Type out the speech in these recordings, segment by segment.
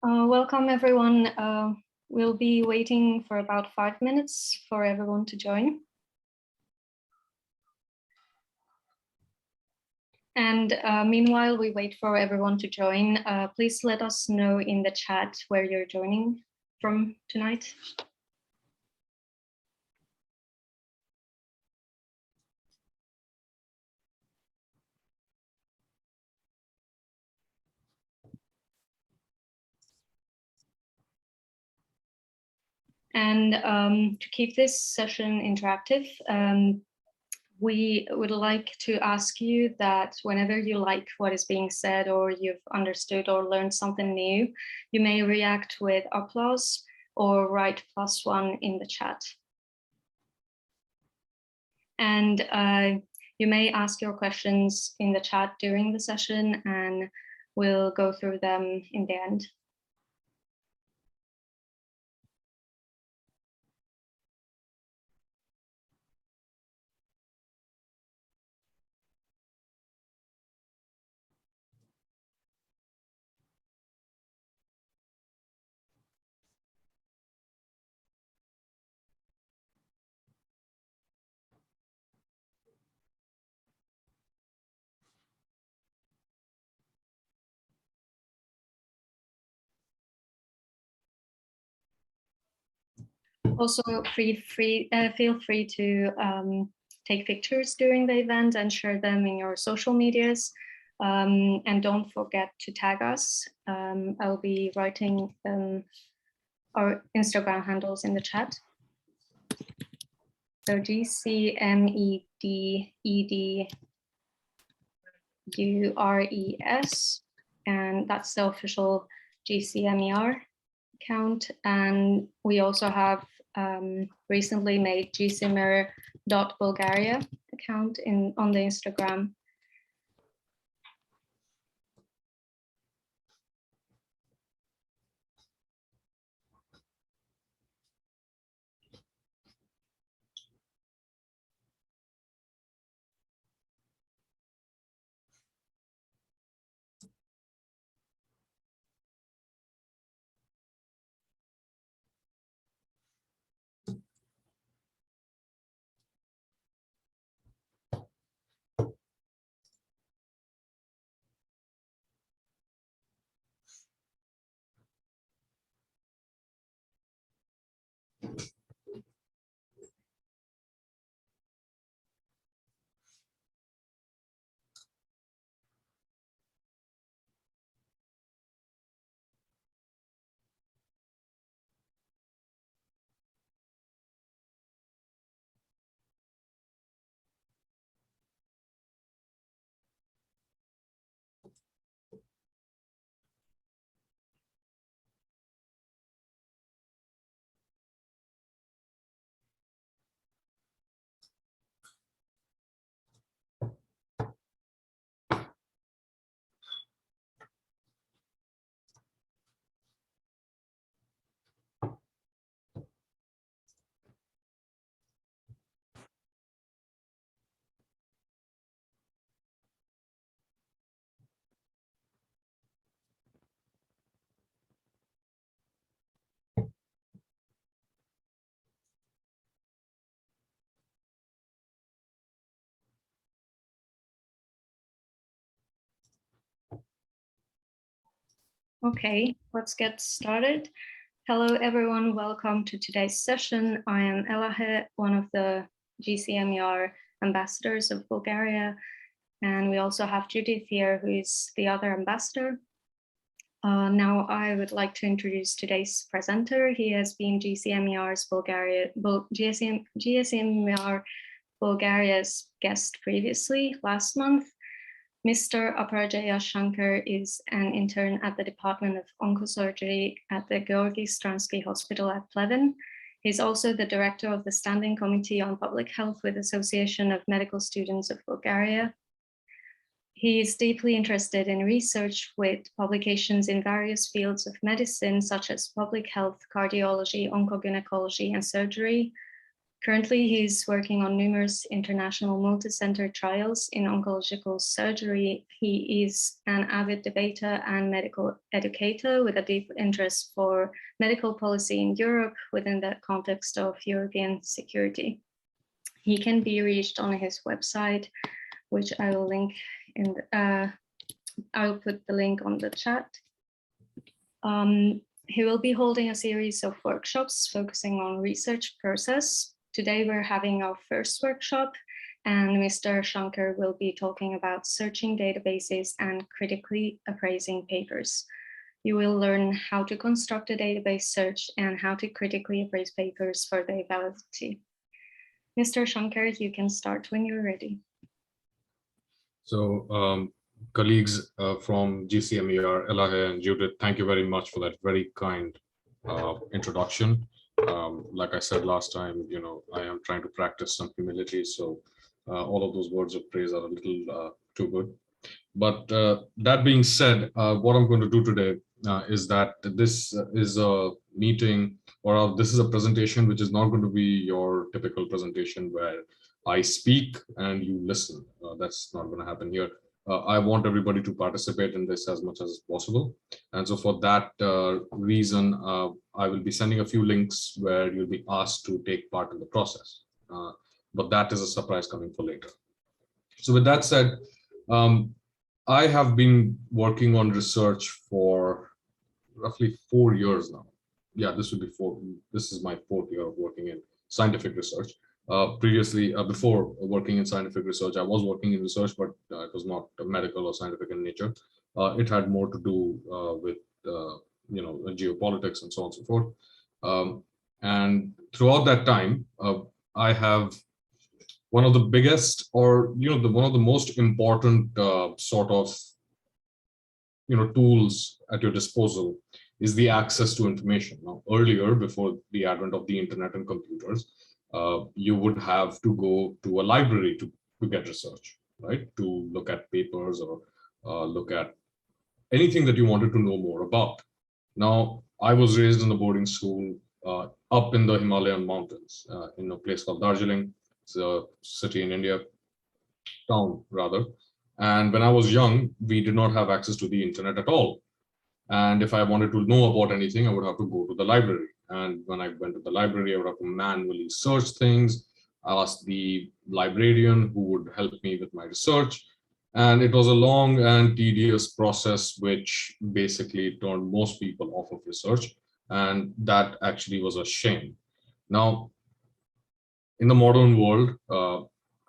Welcome everyone. We'll be waiting for about 5 minutes for everyone to join. And meanwhile, we wait for everyone to join. Please let us know in the chat where you're joining from tonight. And to keep this session interactive, we would like to ask you that whenever you like what is being said or you've understood or learned something new, you may react with applause or write +1 in the chat. And you may ask your questions in the chat during the session and we'll go through them in the end. Also, feel free to take pictures during the event and share them in your social medias. And don't forget to tag us. I'll be writing our Instagram handles in the chat. So GCMEDEDURES, and that's the official GCMER account. And we also have recently made GCMER.Bulgaria account on the Instagram. Okay, let's get started. Hello, everyone. Welcome to today's session. I am Elahe, one of the GCMER ambassadors of Bulgaria. And we also have Judith here, who is the other ambassador. Now I would like to introduce today's presenter. He has been GCMER Bulgaria's guest previously last month. Mr. Aparajeya Shanker is an intern at the Department of Oncosurgery at the Georgi Stransky Hospital at Pleven. He's also the director of the Standing Committee on Public Health with Association of Medical Students of Bulgaria. He is deeply interested in research with publications in various fields of medicine, such as public health, cardiology, oncogynecology, and surgery. Currently, he's working on numerous international multi-center trials in oncological surgery. He is an avid debater and medical educator with a deep interest for medical policy in Europe within the context of European security. He can be reached on his website, which I will link in I'll put the link on the chat. He will be holding a series of workshops focusing on research process. Today we're having our first workshop, and Mr. Shanker will be talking about searching databases and critically appraising papers. You will learn how to construct a database search and how to critically appraise papers for their validity. Mr. Shanker, you can start when you're ready. So, colleagues from GCMER, Elahe and Judith, thank you very much for that very kind introduction. Like I said last time, I am trying to practice some humility, so all of those words of praise are a little too good. But that being said, what I'm going to do today is that this is a meeting, or this is a presentation which is not going to be your typical presentation where I speak and you listen. That's not going to happen here. I want everybody to participate in this as much as possible. And so for that reason, I will be sending a few links where you'll be asked to take part in the process. But that is a surprise coming for later. So with that said, I have been working on research for roughly 4 years now. Yeah, this is my 4th year of working in scientific research. Previously, before working in scientific research, I was working in research, but it was not medical or scientific in nature. It had more to do with geopolitics and so on and so forth. And throughout that time, I have one of the biggest, or one of the most important sort of tools at your disposal is the access to information. Now, earlier, before the advent of the internet and computers, you would have to go to a library to get research, right? To look at papers or look at anything that you wanted to know more about. Now, I was raised in a boarding school up in the Himalayan mountains in a place called Darjeeling. It's a city in India, town rather. And when I was young, we did not have access to the internet at all. And if I wanted to know about anything, I would have to go to the library. And when I went to the library, I would have to manually search things, ask the librarian who would help me with my research. And it was a long and tedious process, which basically turned most people off of research. And that actually was a shame. Now, in the modern world,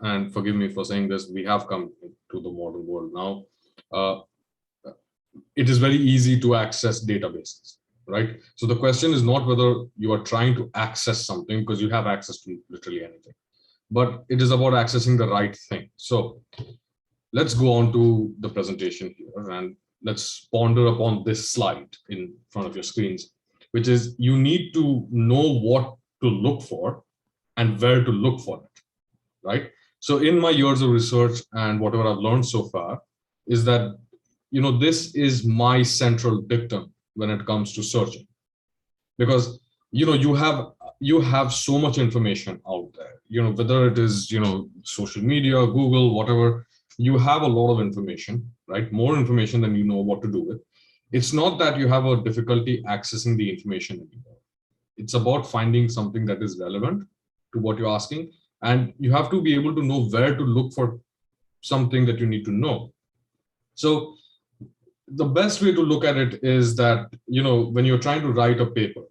and forgive me for saying this, we have come to the modern world now. It is very easy to access databases, right? So the question is not whether you are trying to access something, because you have access to literally anything, but it is about accessing the right thing. So let's go on to the presentation here, and let's ponder upon this slide in front of your screens, which is you need to know what to look for and where to look for it, right? So in my years of research and whatever I've learned so far is that this is my central dictum when it comes to searching, because you have so much information out there, whether it is social media, Google, whatever, you have a lot of information, right? More information than you know what to do with. It's not that you have a difficulty accessing the information anymore. It's about finding something that is relevant to what you're asking, and you have to be able to know where to look for something that you need to know. So the best way to look at it is that, when you're trying to write a paper,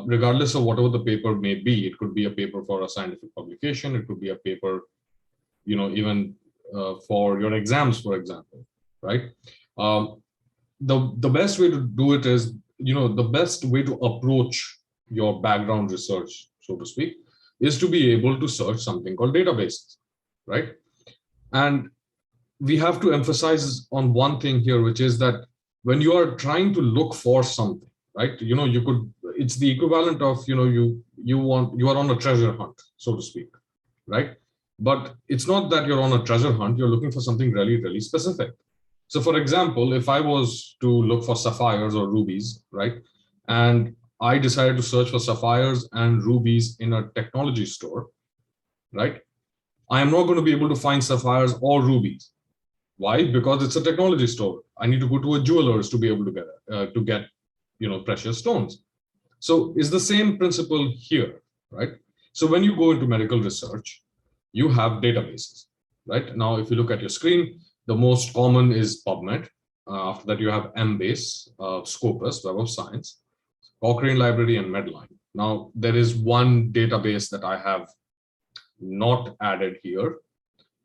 regardless of whatever the paper may be, it could be a paper for a scientific publication, it could be a paper, even for your exams, for example, right? The best way to do it is, the best way to approach your background research, so to speak, is to be able to search something called databases, right? And we have to emphasize on one thing here, which is that when you are trying to look for something, right? It's the equivalent of, you are on a treasure hunt, so to speak, right? But it's not that you're on a treasure hunt, you're looking for something really, really specific. So for example, if I was to look for sapphires or rubies, right? And I decided to search for sapphires and rubies in a technology store, right? I am not going to be able to find sapphires or rubies. Why? Because it's a technology store. I need to go to a jeweler's to be able to get precious stones. So it's the same principle here, right? So when you go into medical research, you have databases, right? Now, if you look at your screen, the most common is PubMed. After that, you have Embase, Scopus, Web of Science, Cochrane Library, and Medline. Now, there is one database that I have not added here.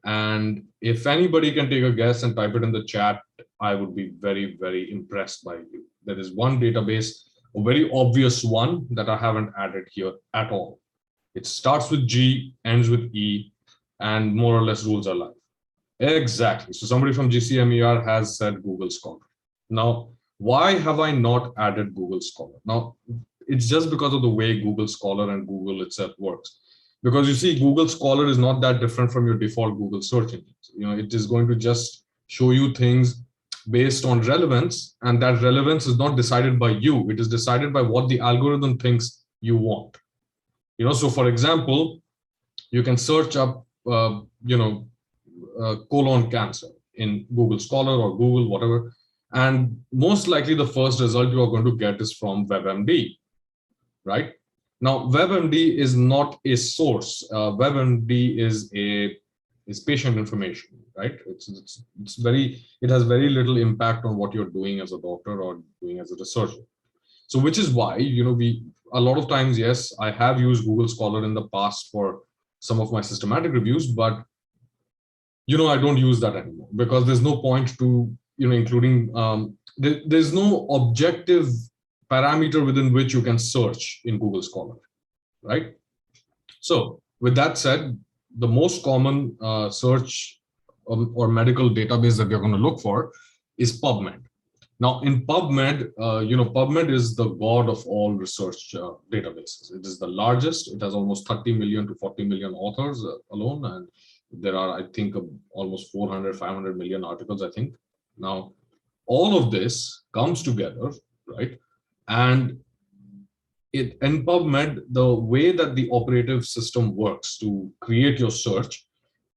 And if anybody can take a guess and type it in the chat, I would be very, very impressed by you. There is one database, a very obvious one that I haven't added here at all. It starts with G, ends with E, and more or less rules are life. Exactly. So somebody from GCMER has said Google Scholar. Now, why have I not added Google Scholar? Now, it's just because of the way Google Scholar and Google itself works. Because you see, Google Scholar is not that different from your default Google search engine. It is going to just show you things based on relevance, and that relevance is not decided by you. It is decided by what the algorithm thinks you want. So for example, you can search up, colon cancer in Google Scholar or Google, whatever. And most likely the first result you are going to get is from WebMD, right? Now, WebMD is not a source. WebMD is patient information, right? It has very little impact on what you're doing as a doctor or doing as a researcher. So which is why, a lot of times, yes, I have used Google Scholar in the past for some of my systematic reviews, but I don't use that anymore because there's no point to, including, there's no objective parameter within which you can search in Google Scholar, right? So with that said, the most common search or medical database that you're going to look for is PubMed. Now in PubMed, PubMed is the god of all research databases. It is the largest. It has almost 30 million to 40 million authors alone. And there are, I think, almost 400, 500 million articles, I think. Now, all of this comes together, right? And in PubMed, the way that the operative system works to create your search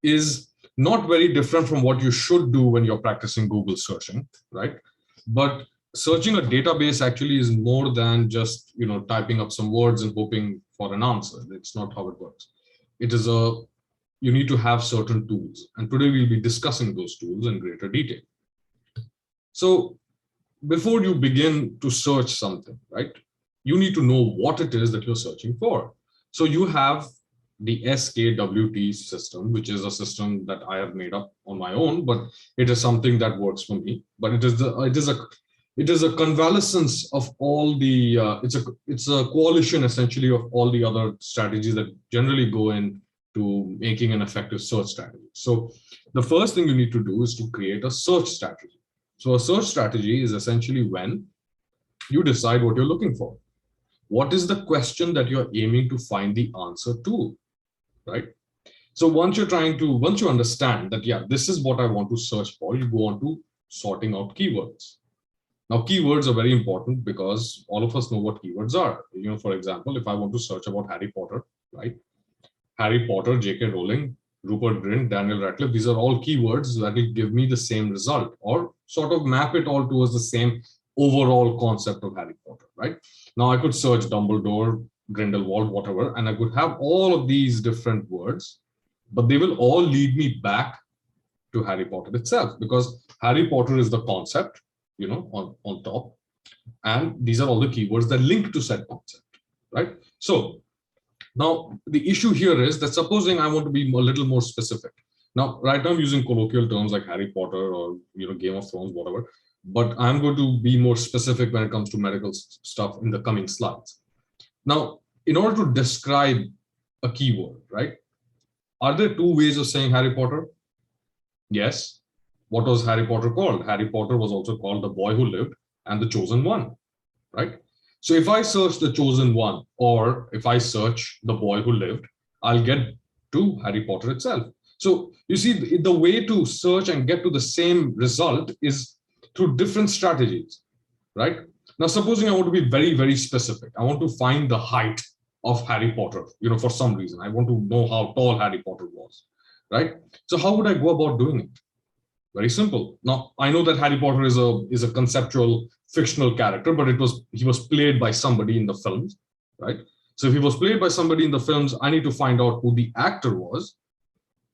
is not very different from what you should do when you're practicing Google searching, right? But searching a database actually is more than just, typing up some words and hoping for an answer. It's not how it works. You need to have certain tools. And today we'll be discussing those tools in greater detail. So before you begin to search something, right, you need to know what it is that you're searching for. So you have the SKWT system, which is a system that I have made up on my own, but it is something that works for me. But it is a convalescence of all the it's a coalition essentially of all the other strategies that generally go into making an effective search strategy. So the first thing you need to do is to create a search strategy. So a search strategy is essentially when you decide what you're looking for. What is the question that you're aiming to find the answer to, right? So once you understand that, yeah, this is what I want to search for, you go on to sorting out keywords. Now, keywords are very important because all of us know what keywords are. For example, if I want to search about Harry Potter, right? Harry Potter, J.K. Rowling, Rupert Grint, Daniel Radcliffe, these are all keywords that will give me the same result or sort of map it all towards the same overall concept of Harry Potter, right? Now I could search Dumbledore, Grindelwald, whatever, and I could have all of these different words, but they will all lead me back to Harry Potter itself because Harry Potter is the concept, on top. And these are all the keywords that link to said concept, right? So now the issue here is that supposing I want to be a little more specific. Now, right now I'm using colloquial terms like Harry Potter or, Game of Thrones, whatever. But I'm going to be more specific when it comes to medical stuff in the coming slides. Now, in order to describe a keyword, right? Are there two ways of saying Harry Potter? Yes. What was Harry Potter called? Harry Potter was also called The Boy Who Lived and The Chosen One, right? So if I search The Chosen One, or if I search The Boy Who Lived, I'll get to Harry Potter itself. So you see, the way to search and get to the same result is through different strategies, right? Now, supposing I want to be very, very specific. I want to find the height of Harry Potter, for some reason. I want to know how tall Harry Potter was, right? So how would I go about doing it? Very simple. Now, I know that Harry Potter is a conceptual fictional character, but he was played by somebody in the films, right? So if he was played by somebody in the films, I need to find out who the actor was,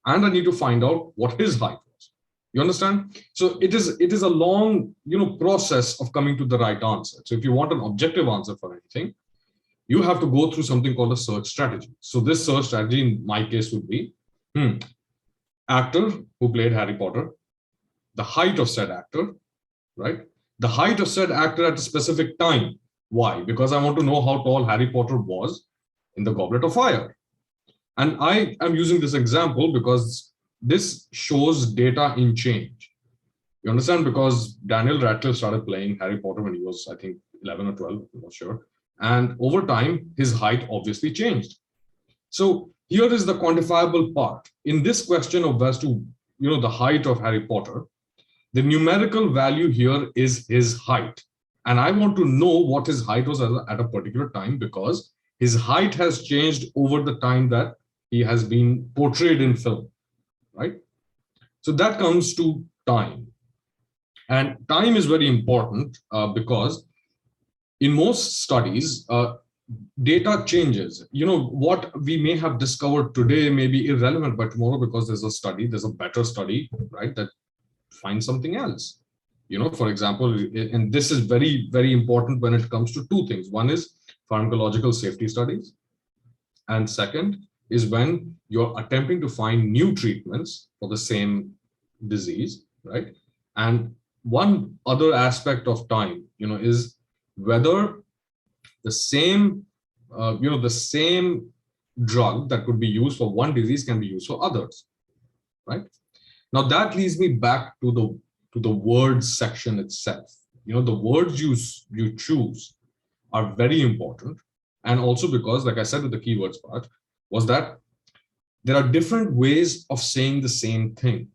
and I need to find out what his height was. You understand? So it is a long, process of coming to the right answer. So if you want an objective answer for anything, you have to go through something called a search strategy. So this search strategy in my case would be, actor who played Harry Potter, the height of said actor, right? The height of said actor at a specific time. Why? Because I want to know how tall Harry Potter was in the Goblet of Fire. And I am using this example because this shows data in change. You understand? Because Daniel Radcliffe started playing Harry Potter when he was, I think, 11 or 12, I'm not sure. And over time, his height obviously changed. So here is the quantifiable part. In this question of as to, the height of Harry Potter, the numerical value here is his height. And I want to know what his height was at a particular time, because his height has changed over the time that he has been portrayed in film, right? So that comes to time. And time is very important because in most studies, data changes. What we may have discovered today may be irrelevant by tomorrow, because there's a better study, right, that finds something else. For example, and this is very, very important when it comes to two things. One is pharmacological safety studies. And second is when you're attempting to find new treatments for the same disease, right? And one other aspect of time, is whether the same, the same drug that could be used for one disease can be used for others, right? Now that leads me back to the words section itself. The words you choose are very important. And also because, like I said with the keywords part, was that there are different ways of saying the same thing.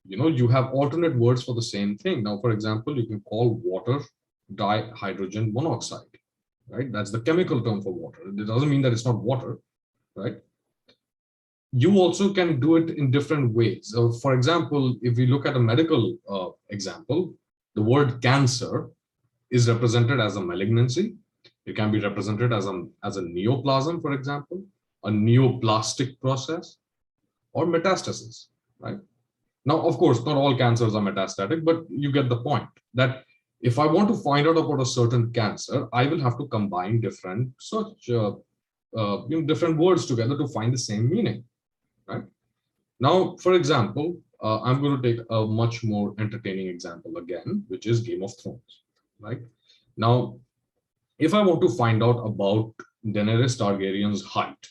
You have alternate words for the same thing. Now, for example, you can call water dihydrogen monoxide, right? That's the chemical term for water. It doesn't mean that it's not water, right? You also can do it in different ways. So, for example, if we look at a medical example, the word cancer is represented as a malignancy. It can be represented as a neoplasm, for example, a neoplastic process, or metastasis, right? Now, of course, not all cancers are metastatic, but you get the point that if I want to find out about a certain cancer, I will have to combine different different words together to find the same meaning, right? Now, for example, I'm going to take a much more entertaining example again, which is Game of Thrones, right? Now, if I want to find out about Daenerys Targaryen's height,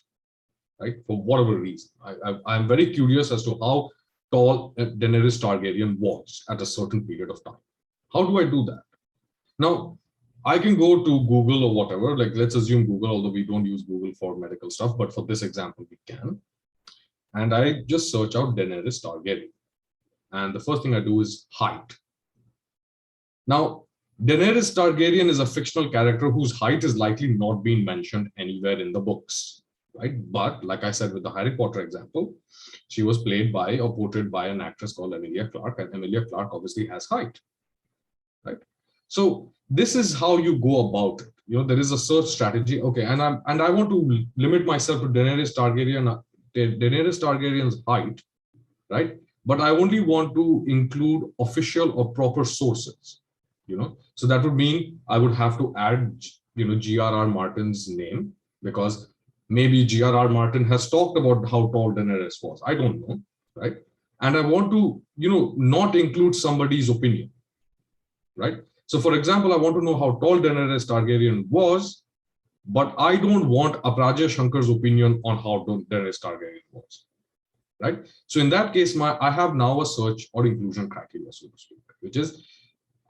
right, for whatever reason, I'm very curious as to how tall Daenerys Targaryen was at a certain period of time. How do I do that? Now, I can go to Google or whatever, like let's assume Google, although we don't use Google for medical stuff, but for this example, we can. And I just search out Daenerys Targaryen. And the first thing I do is height. Now, Daenerys Targaryen is a fictional character whose height is likely not being mentioned anywhere in the books, right? But like I said with the Harry Potter example, she was played by or portrayed by an actress called Emilia Clarke, and Emilia Clarke obviously has height, right? So this is how you go about it. There is a search strategy. Okay, and I want to limit myself to Daenerys Targaryen's height, right? But I only want to include official or proper sources. So that would mean I would have to add, G.R.R. Martin's name, because maybe G.R.R. Martin has talked about how tall Daenerys was. I don't know, right? And I want to, not include somebody's opinion, right? So, for example, I want to know how tall Daenerys Targaryen was, but I don't want Aparajeya Shanker's opinion on how tall Daenerys Targaryen was, right? So, in that case, I have now a search or inclusion criteria, so to speak, which is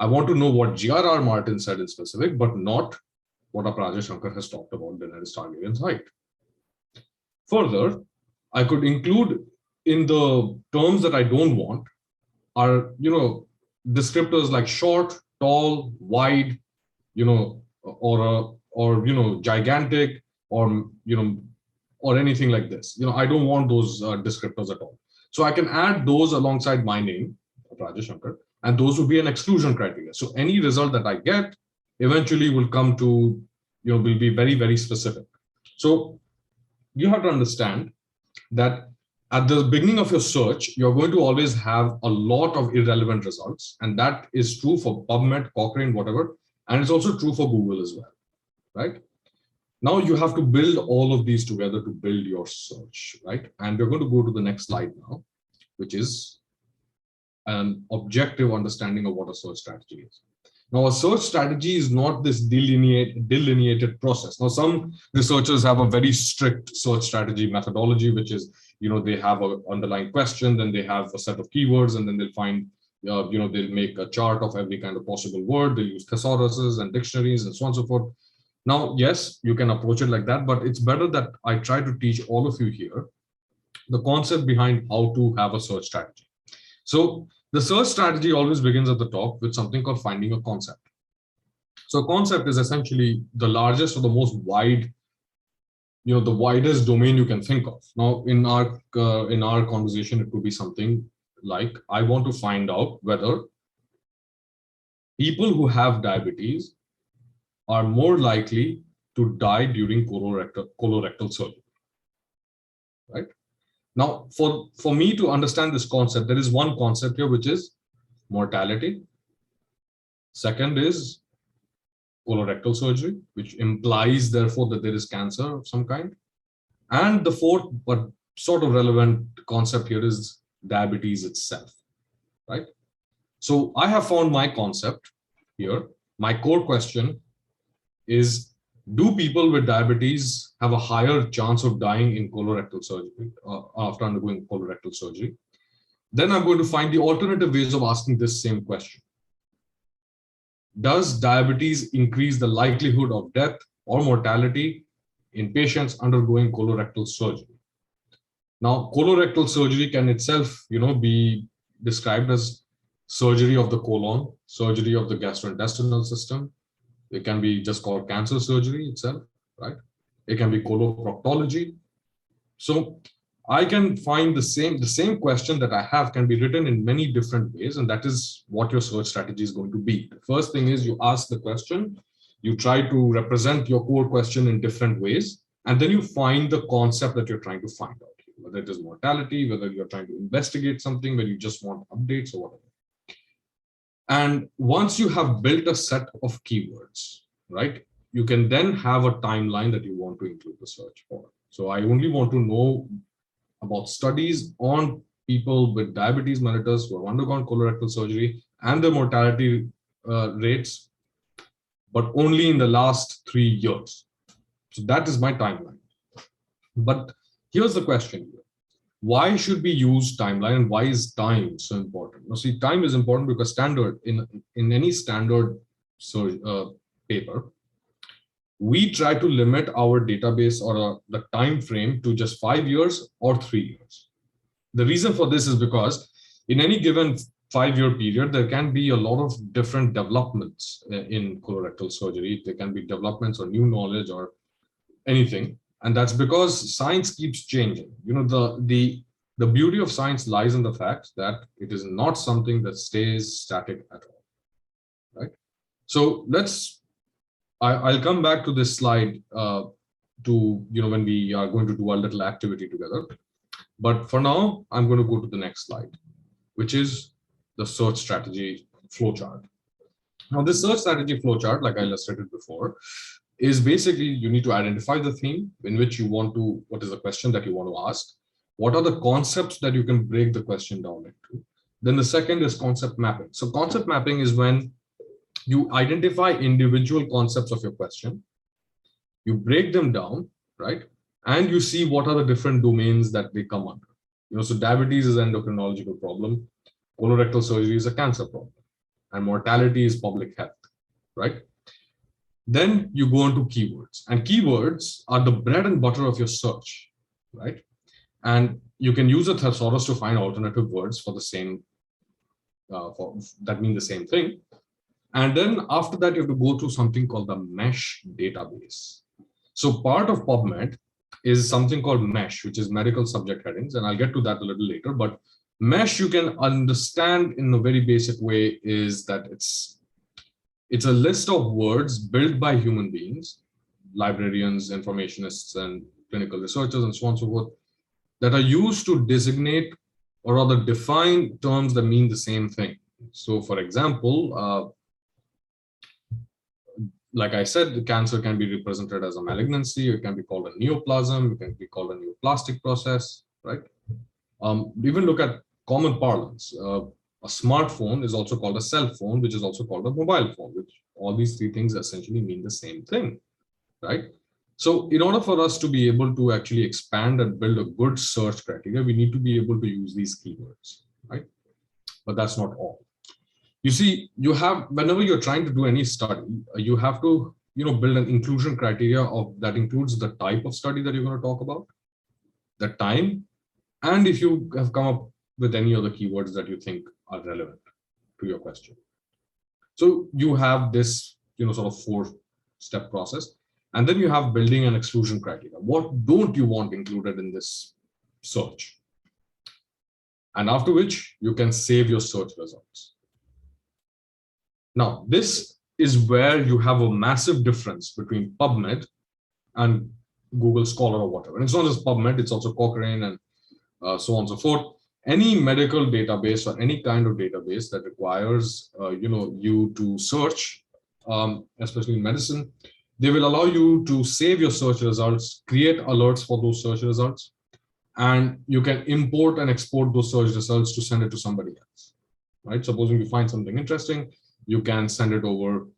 I want to know what G.R.R. Martin said in specific, but not what Aparajeya Shanker has talked about Daenerys Targaryen's height. Further, I could include in the terms that I don't want are, descriptors like short, tall, wide, gigantic, or anything like this. I don't want those descriptors at all. So I can add those alongside my name, Aparajeya Shanker, and those would be an exclusion criteria. So any result that I get eventually will come to, will be very, very specific. So you have to understand that at the beginning of your search, you're going to always have a lot of irrelevant results. And that is true for PubMed, Cochrane, whatever. And it's also true for Google as well, right? Now you have to build all of these together to build your search, right? And we're going to go to the next slide now, which is an objective understanding of what a search strategy is. Now, a search strategy is not this delineated process. Now, some researchers have a very strict search strategy methodology, which is, they have an underlying question, then they have a set of keywords, and then they'll find, they'll make a chart of every kind of possible word. They'll use thesauruses and dictionaries and so on and so forth. Now, yes, you can approach it like that, but it's better that I try to teach all of you here the concept behind how to have a search strategy. So the search strategy always begins at the top with something called finding a concept. So concept is essentially the largest or the most wide, the widest domain you can think of. Now, in our conversation, it could be something like, I want to find out whether people who have diabetes are more likely to die during colorectal surgery, right? Now, for me to understand this concept, there is one concept here, which is mortality. Second is colorectal surgery, which implies, therefore, that there is cancer of some kind. And the fourth, but sort of relevant concept here is diabetes itself, right? So I have found my concept here. My core question is, do people with diabetes have a higher chance of dying in colorectal surgery after undergoing colorectal surgery? Then I'm going to find the alternative ways of asking this same question. Does diabetes increase the likelihood of death or mortality in patients undergoing colorectal surgery? Now, colorectal surgery can itself, be described as surgery of the colon, surgery of the gastrointestinal system. It can be just called cancer surgery itself, right? It can be coloproctology. So I can find the same question that I have can be written in many different ways, and that is what your search strategy is going to be. The first thing is you ask the question, you try to represent your core question in different ways, and then you find the concept that you're trying to find out, whether it is mortality, whether you're trying to investigate something, whether you just want updates or whatever. And once you have built a set of keywords, right, you can then have a timeline that you want to include the search for. So I only want to know about studies on people with diabetes mellitus who have undergone colorectal surgery and the mortality rates, but only in the last 3 years. So that is my timeline. But here's the question here. Why should we use timeline, and why is time so important? Now, see, time is important because in any standard paper, we try to limit our database or the time frame to just 5 years or 3 years. The reason for this is because in any given 5-year period, there can be a lot of different developments in colorectal surgery. There can be developments or new knowledge or anything. And that's because science keeps changing. The beauty of science lies in the fact that it is not something that stays static at all, right? So I'll come back to this slide when we are going to do our little activity together. But for now, I'm going to go to the next slide, which is the search strategy flowchart. Now, this search strategy flowchart, like I illustrated before, is basically you need to identify the theme in which you want to, what is the question that you want to ask? What are the concepts that you can break the question down into? Then the second is concept mapping. So concept mapping is when you identify individual concepts of your question, you break them down, right? And you see what are the different domains that they come under. So diabetes is an endocrinological problem, colorectal surgery is a cancer problem, and mortality is public health, right? Then you go into keywords, and keywords are the bread and butter of your search, right? And you can use a thesaurus to find alternative words for the same, that mean the same thing. And then after that, you have to go through something called the mesh database. So part of PubMed is something called mesh, which is medical subject headings. And I'll get to that a little later. But mesh, you can understand in a very basic way, is that it's a list of words built by human beings, librarians, informationists, and clinical researchers, and so on and so forth, that are used to designate or rather define terms that mean the same thing. So for example, like I said, the cancer can be represented as a malignancy, it can be called a neoplasm, it can be called a neoplastic process, right? Even look at common parlance. A smartphone is also called a cell phone, which is also called a mobile phone, which all these three things essentially mean the same thing, right? So in order for us to be able to actually expand and build a good search criteria, we need to be able to use these keywords, right? But that's not all. You see, you have, whenever you're trying to do any study, you have to, build an inclusion criteria that includes the type of study that you're going to talk about, the time, and if you have come up with any other keywords that you think are relevant to your question. So you have this, sort of 4-step process. And then you have building an exclusion criteria. What don't you want included in this search? And after which you can save your search results. Now, this is where you have a massive difference between PubMed and Google Scholar or whatever. And it's not just PubMed, it's also Cochrane and so on and so forth. Any medical database or any kind of database that requires, you to search, especially in medicine, they will allow you to save your search results, create alerts for those search results, and you can import and export those search results to send it to somebody else, right? Supposing you find something interesting, you can send it over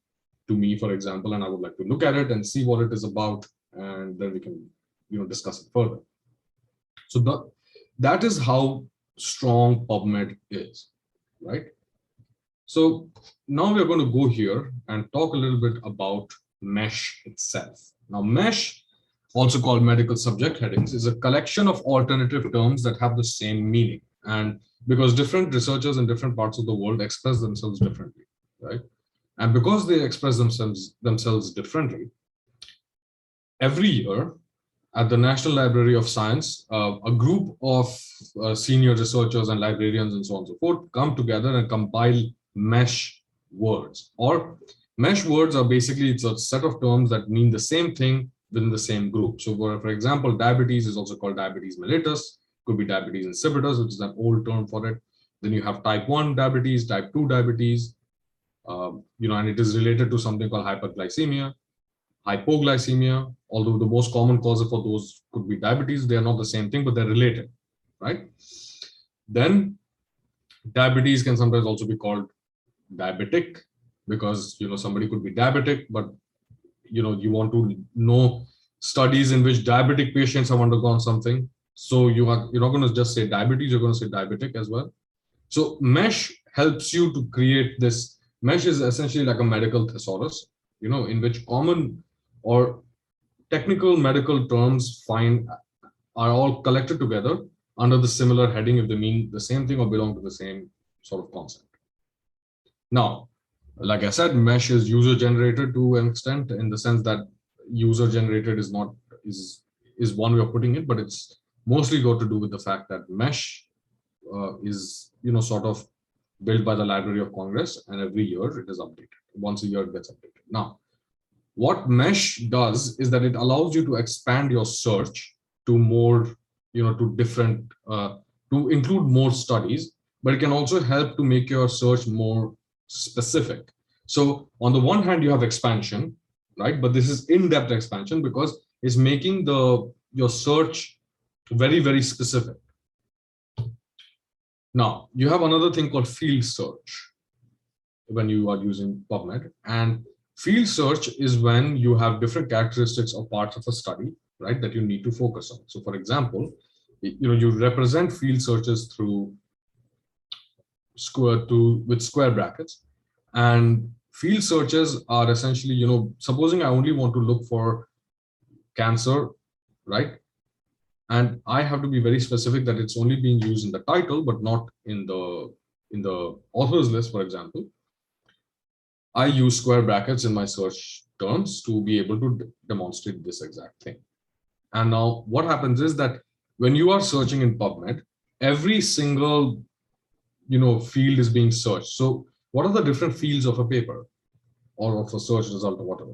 to me, for example, and I would like to look at it and see what it is about, and then we can, discuss it further. So that is how strong PubMed is, right? So now we're going to go here and talk a little bit about mesh itself. Now, mesh, also called medical subject headings, is a collection of alternative terms that have the same meaning. And because different researchers in different parts of the world express themselves differently, right? And because they express themselves differently, every year at the National Library of Science, a group of senior researchers and librarians and so on and so forth come together and compile mesh words. Or mesh words are basically, it's a set of terms that mean the same thing within the same group. So for example, diabetes is also called diabetes mellitus, could be diabetes insipidus, which is an old term for it. Then you have type 1 diabetes, type 2 diabetes, and it is related to something called hyperglycemia, hypoglycemia, although the most common cause for those could be diabetes. They are not the same thing, but they're related, right? Then diabetes can sometimes also be called diabetic, because somebody could be diabetic, but you want to know studies in which diabetic patients have undergone something. So you're not going to just say diabetes, you're going to say diabetic as well. So mesh helps you to create this. Mesh is essentially like a medical thesaurus, in which common or technical medical terms are all collected together under the similar heading if they mean the same thing or belong to the same sort of concept. Now, like I said, mesh is user generated to an extent, in the sense that user generated is one way of putting it, but it's mostly got to do with the fact that mesh is sort of built by the Library of Congress, and every year it is updated. Once a year it gets updated. Now, what mesh does is that it allows you to expand your search to more, to different, to include more studies, but it can also help to make your search more specific. So on the one hand, you have expansion, right? But this is in-depth expansion because it's making your search very, very specific. Now, you have another thing called field search when you are using PubMed. And field search is when you have different characteristics or parts of a study, right, that you need to focus on. So for example, you represent field searches through with square brackets. And field searches are essentially, supposing I only want to look for cancer, right? And I have to be very specific that it's only being used in the title, but not in the authors list, for example. I use square brackets in my search terms to be able to demonstrate this exact thing. And now what happens is that when you are searching in PubMed, every single field is being searched. So what are the different fields of a paper or of a search result or whatever?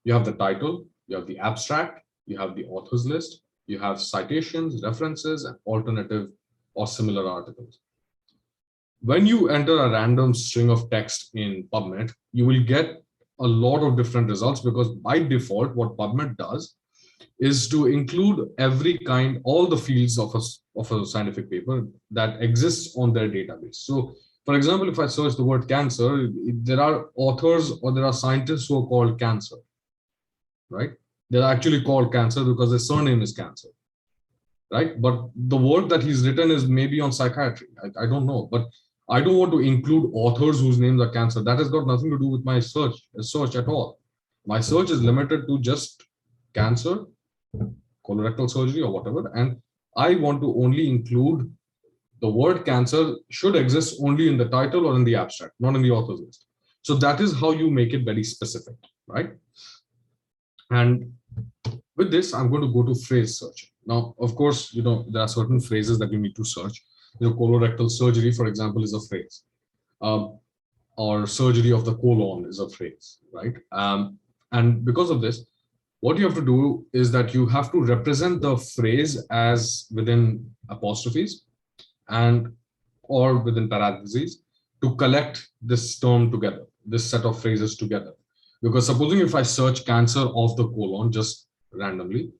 You have the title, you have the abstract, you have the authors list, you have citations, references, and alternative or similar articles. When you enter a random string of text in PubMed, you will get a lot of different results, because by default, what PubMed does is to include all the fields of a scientific paper that exists on their database. So, for example, if I search the word cancer, there are authors or there are scientists who are called Cancer, right? They're actually called Cancer because their surname is Cancer, right? But the work that he's written is maybe on psychiatry. I don't know, but I don't want to include authors whose names are Cancer. That has got nothing to do with my search at all. My search is limited to just cancer, colorectal surgery, or whatever, and I want to only include the word cancer should exist only in the title or in the abstract, not in the author's list. So that is how you make it very specific, right? And with this, I'm going to go to phrase search. Now, of course, there are certain phrases that you need to search. Colorectal surgery, for example, is a phrase. Or surgery of the colon is a phrase, right? And because of this, what you have to do is that you have to represent the phrase as within apostrophes and or within parentheses to collect this term together, this set of phrases together. Because supposing if I search cancer of the colon just randomly,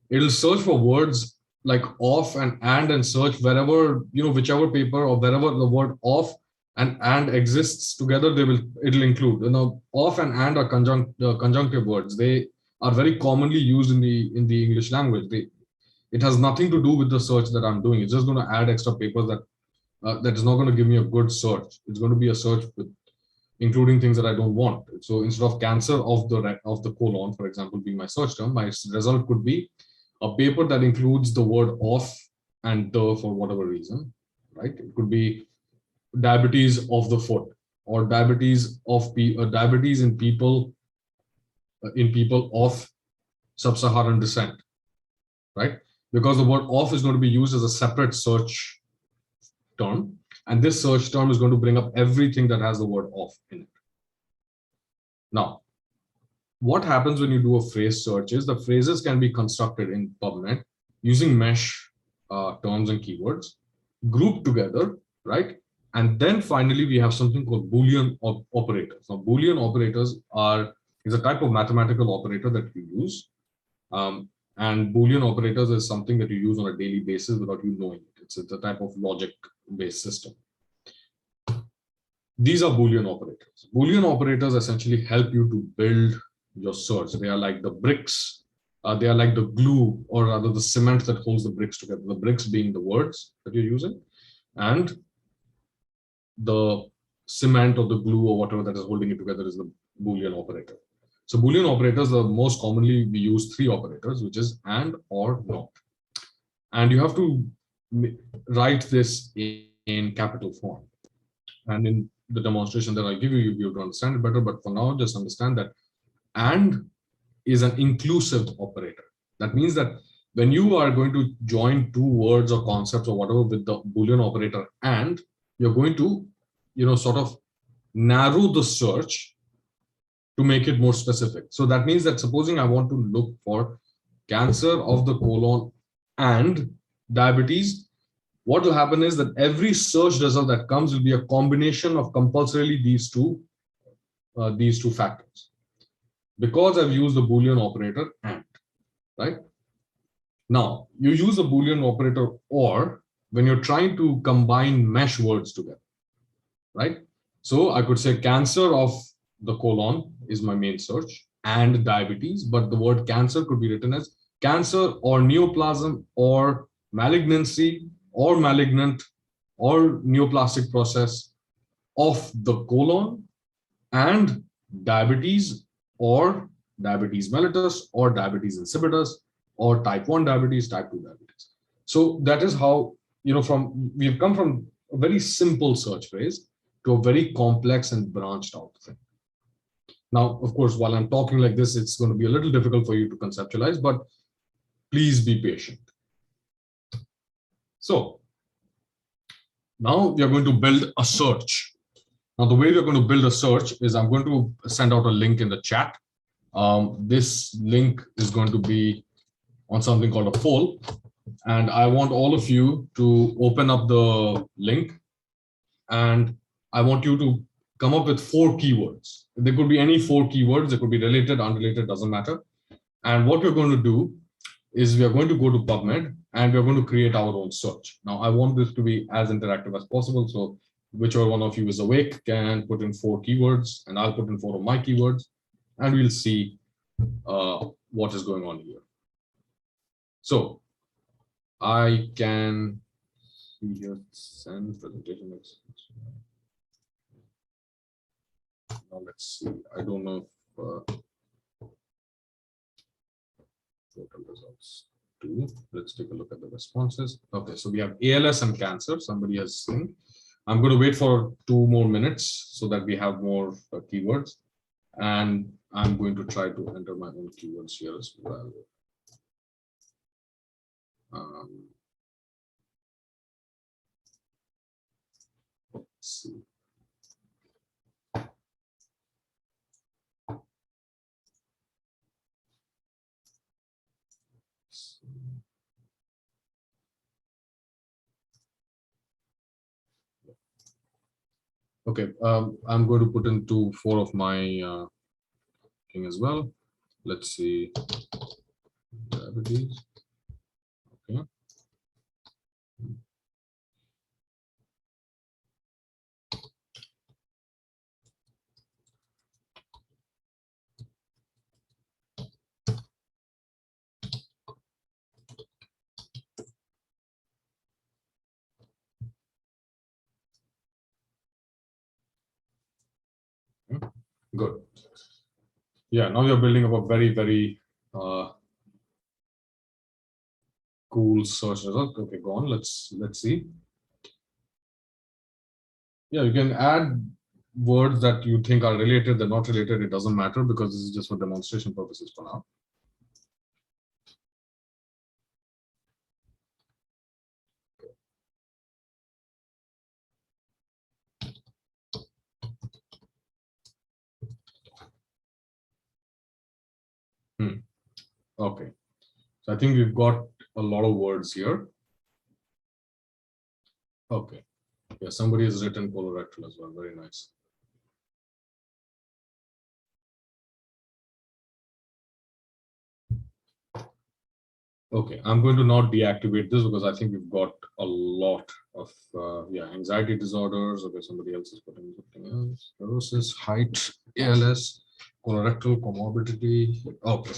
it'll search for words like of and search wherever, whichever paper or wherever the word of and exists together, it'll include. Of and are conjunctive words. They are very commonly used in the English language. It has nothing to do with the search that I'm doing. It's just going to add extra papers that is not going to give me a good search. It's going to be a search with including things that I don't want. So instead of cancer of the colon, for example, being my search term, my result could be a paper that includes the word of and the for whatever reason, right? It could be diabetes of the foot, or diabetes in people of sub-Saharan descent, right? Because the word of is going to be used as a separate search term, and this search term is going to bring up everything that has the word of in it. Now, what happens when you do a phrase search is the phrases can be constructed in PubMed using mesh terms and keywords, grouped together, right? And then finally, we have something called Boolean operators. Now, Boolean operators is a type of mathematical operator that you use. And Boolean operators is something that you use on a daily basis without you knowing it. It's a type of logic-based system. These are Boolean operators. Boolean operators essentially help you to build your search. They are like the bricks. They are like the glue, or rather the cement that holds the bricks together. The bricks being the words that you're using, and the cement or the glue or whatever that is holding it together is the Boolean operator. So Boolean operators are most commonly we use three operators, which is and, or, not. And you have to write this in capital form. And in the demonstration that I give you, you'll be able to understand it better. But for now, just understand that and is an inclusive operator. That means that when you are going to join two words or concepts or whatever with the Boolean operator and, you're going to, sort of narrow the search to make it more specific. So that means that supposing I want to look for cancer of the colon and diabetes, what will happen is that every search result that comes will be a combination of compulsorily these two factors, because I've used the Boolean operator and, right? Now, you use the Boolean operator or when you're trying to combine mesh words together, right? So I could say cancer of the colon is my main search and diabetes, but the word cancer could be written as cancer or neoplasm or malignancy or malignant or neoplastic process of the colon and diabetes or diabetes mellitus or diabetes insipidus or type 1 diabetes, type 2 diabetes. So that is how, we've come from a very simple search phrase to a very complex and branched out thing. Now, of course, while I'm talking like this, it's going to be a little difficult for you to conceptualize, but please be patient. So now we are going to build a search. Now, the way we're going to build a search is I'm going to send out a link in the chat. This link is going to be on something called a poll. And I want all of you to open up the link, and I want you to come up with 4 keywords. There could be any 4 keywords. They could be related, unrelated, doesn't matter. And what we're going to do is we are going to go to PubMed and we're going to create our own search. Now, I want this to be as interactive as possible. So whichever one of you is awake can put in 4 keywords, and I'll put in 4 of my keywords, and we'll see what is going on here. So I can see here, send presentation. Now let's see. I don't know if total results 2. Let's take a look at the responses. Okay, so we have ALS and cancer. Somebody has seen. I'm going to wait for 2 more minutes so that we have more keywords, and I'm going to try to enter my own keywords here as well. Let's see. Okay, I'm going to put into 4 of my thing as well. Let's see. Diabetes. Okay. Good. Yeah, now you're building up a very, very cool search result. Okay, go on. Let's see. Yeah, you can add words that you think are related, they're not related. It doesn't matter because this is just for demonstration purposes for now. Okay, so I think we've got a lot of words here. Okay, yeah, somebody has written colorectal as well. Very nice. Okay, I'm going to not deactivate this because I think we've got a lot of anxiety disorders. Okay, somebody else is putting something else. Sclerosis, height, ALS, colorectal comorbidity. Okay,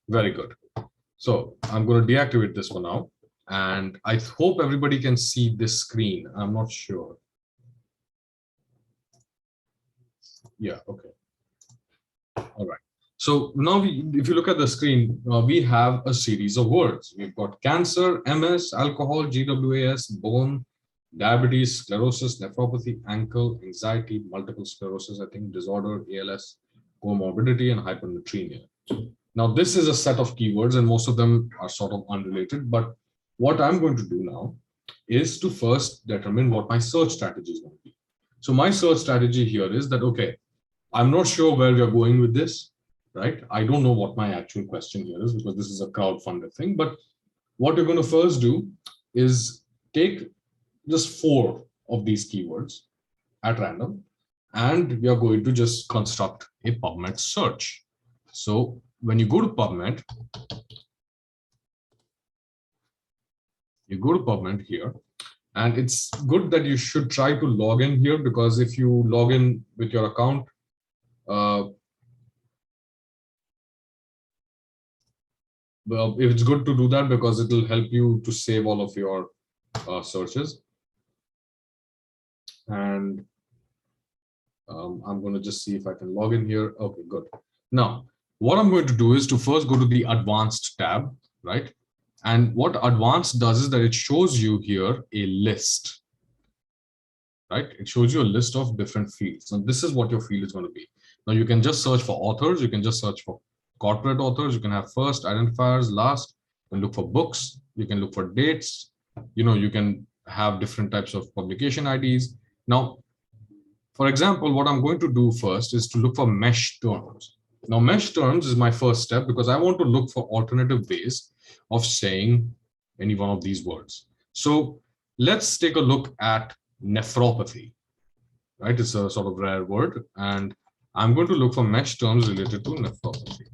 very good. So I'm going to deactivate this for now, and I hope everybody can see this screen. I'm not sure. Yeah, okay. All right. So now, if you look at the screen, we have a series of words. We've got cancer, MS, alcohol, GWAS, bone, diabetes, sclerosis, nephropathy, ankle, anxiety, multiple sclerosis, I think, disorder, ALS, comorbidity, and hypernatremia. Now, this is a set of keywords, and most of them are sort of unrelated. But what I'm going to do now is to first determine what my search strategy is going to be. So my search strategy here is that, okay, I'm not sure where we are going with this, right? I don't know what my actual question here is because this is a crowd-funded thing. But what we're going to first do is take just 4 of these keywords at random, and we are going to just construct a PubMed search. So when you go to PubMed, you go to PubMed here, and it's good that you should try to log in here, because if you log in with your account, well, it's good to do that because it will help you to save all of your searches. And I'm going to just see if I can log in here. Okay, good. Now, what I'm going to do is to first go to the advanced tab, right? And what advanced does is that it shows you here a list, right? It shows you a list of different fields. So this is what your field is going to be. Now you can just search for authors, you can just search for corporate authors, you can have first, identifiers, last, you can look for books, you can look for dates, you can have different types of publication IDs. Now, for example, what I'm going to do first is to look for mesh terms. Now, mesh terms is my first step because I want to look for alternative ways of saying any one of these words. So let's take a look at nephropathy, right? It's a sort of rare word, and I'm going to look for mesh terms related to nephropathy.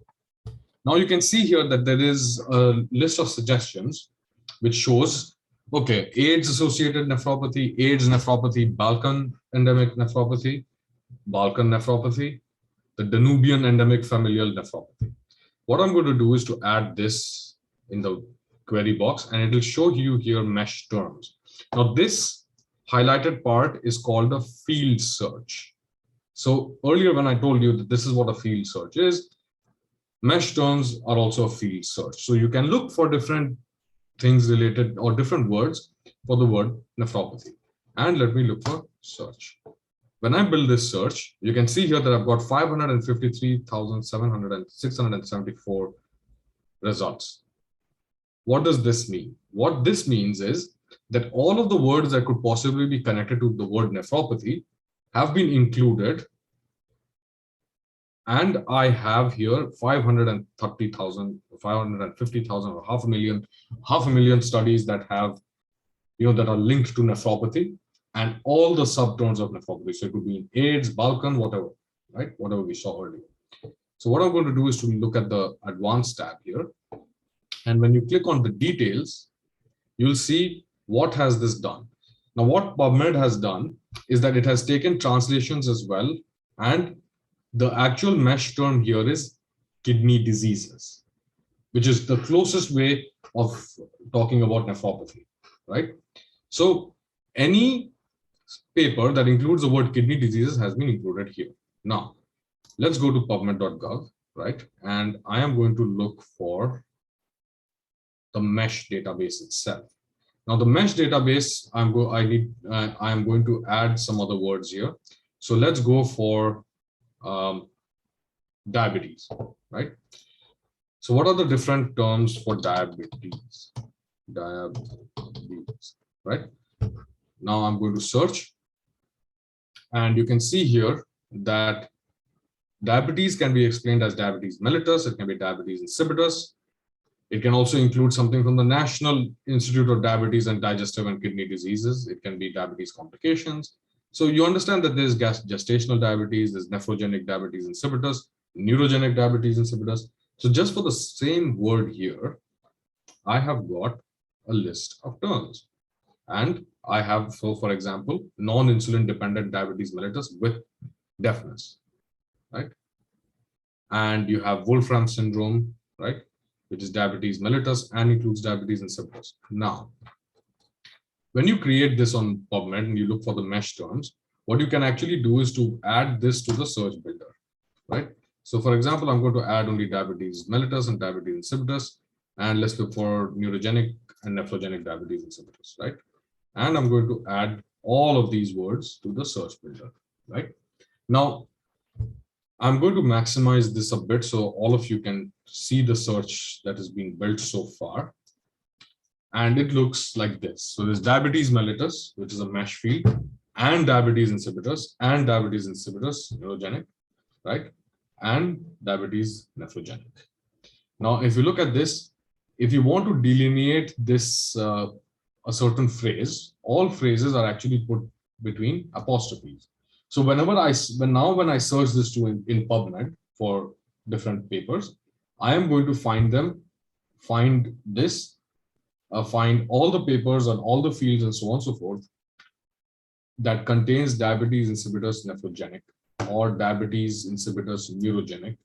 Now you can see here that there is a list of suggestions which shows, okay, AIDS-associated nephropathy, AIDS nephropathy, Balkan endemic nephropathy, Balkan nephropathy, the Danubian endemic familial nephropathy. What I'm going to do is to add this in the query box, and it will show you here mesh terms. Now this highlighted part is called a field search. So earlier when I told you that this is what a field search is, mesh terms are also a field search. So you can look for different things related or different words for the word nephropathy. And let me look for search. When I build this search, you can see here that I've got 553,674 results. What does this mean? What this means is that all of the words that could possibly be connected to the word nephropathy have been included. And I have here 530,000, 550,000 or half a million studies that have, that are linked to nephropathy and all the subtones of nephropathy. So it could be in AIDS, Balkan, whatever, right? Whatever we saw earlier. So what I'm going to do is to look at the advanced tab here. And when you click on the details, you'll see what has this done. Now, what PubMed has done is that it has taken translations as well. And the actual mesh term here is kidney diseases, which is the closest way of talking about nephropathy, right? So any paper that includes the word kidney diseases has been included here. Now, let's go to pubmed.gov, right? And I am going to look for the mesh database itself. Now, the mesh database, I am going to add some other words here. So let's go for diabetes, right? So what are the different terms for diabetes? Diabetes, right? Now I'm going to search, and you can see here that diabetes can be explained as diabetes mellitus, it can be diabetes insipidus. It can also include something from the National Institute of Diabetes and Digestive and Kidney Diseases. It can be diabetes complications. So you understand that there's gestational diabetes, there's nephrogenic diabetes insipidus, neurogenic diabetes insipidus. So just for the same word here, I have got a list of terms. And I have, so for example, non-insulin dependent diabetes mellitus with deafness, right? And you have Wolfram syndrome, right? Which is diabetes mellitus and includes diabetes insipidus. Now, when you create this on PubMed and you look for the mesh terms, what you can actually do is to add this to the search builder, right? So for example, I'm going to add only diabetes mellitus and diabetes insipidus, and let's look for neurogenic and nephrogenic diabetes insipidus, right? And I'm going to add all of these words to the search builder, right? Now, I'm going to maximize this a bit so all of you can see the search that is being built so far. And it looks like this. So there's diabetes mellitus, which is a mesh field, and diabetes insipidus, and diabetes insipidus neurogenic, right? And diabetes nephrogenic. Now, if you look at this, if you want to delineate this, a certain phrase, all phrases are actually put between apostrophes. So when I search this to in PubMed for different papers, I am going to find all the papers and all the fields and so on and so forth that contains diabetes insipidus nephrogenic or diabetes insipidus neurogenic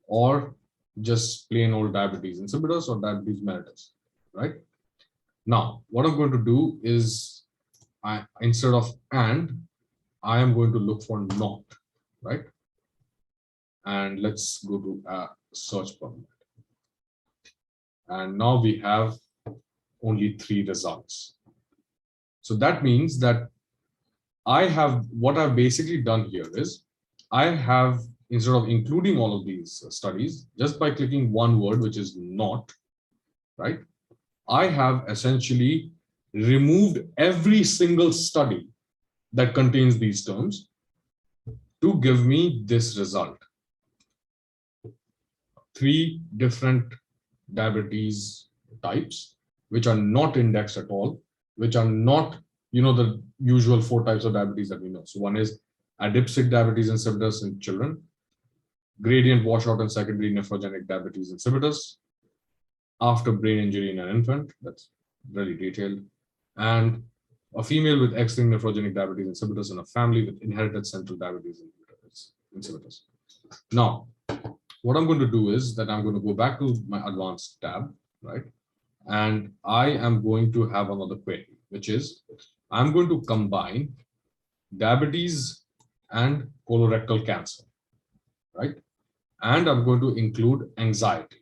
or just plain old diabetes insipidus or diabetes mellitus, right? Now, what I'm going to do is instead of and, I am going to look for not, right? And let's go to search PubMed. And now we have only 3 results. So that means that what I've basically done here is I have instead of including all of these studies, just by clicking one word, which is not, right? I have essentially removed every single study that contains these terms to give me this result. 3 different diabetes types, which are not indexed at all, which are not, the usual 4 types of diabetes that we know. So one is adiposic diabetes insipidus in children, gradient washout and secondary nephrogenic diabetes insipidus, after brain injury in an infant, that's really detailed, and a female with X-linked nephrogenic diabetes insipidus in a family with inherited central diabetes insipidus. Now, what I'm going to do is that I'm going to go back to my advanced tab, right? And I am going to have another query, which is I'm going to combine diabetes and colorectal cancer, right? And I'm going to include anxiety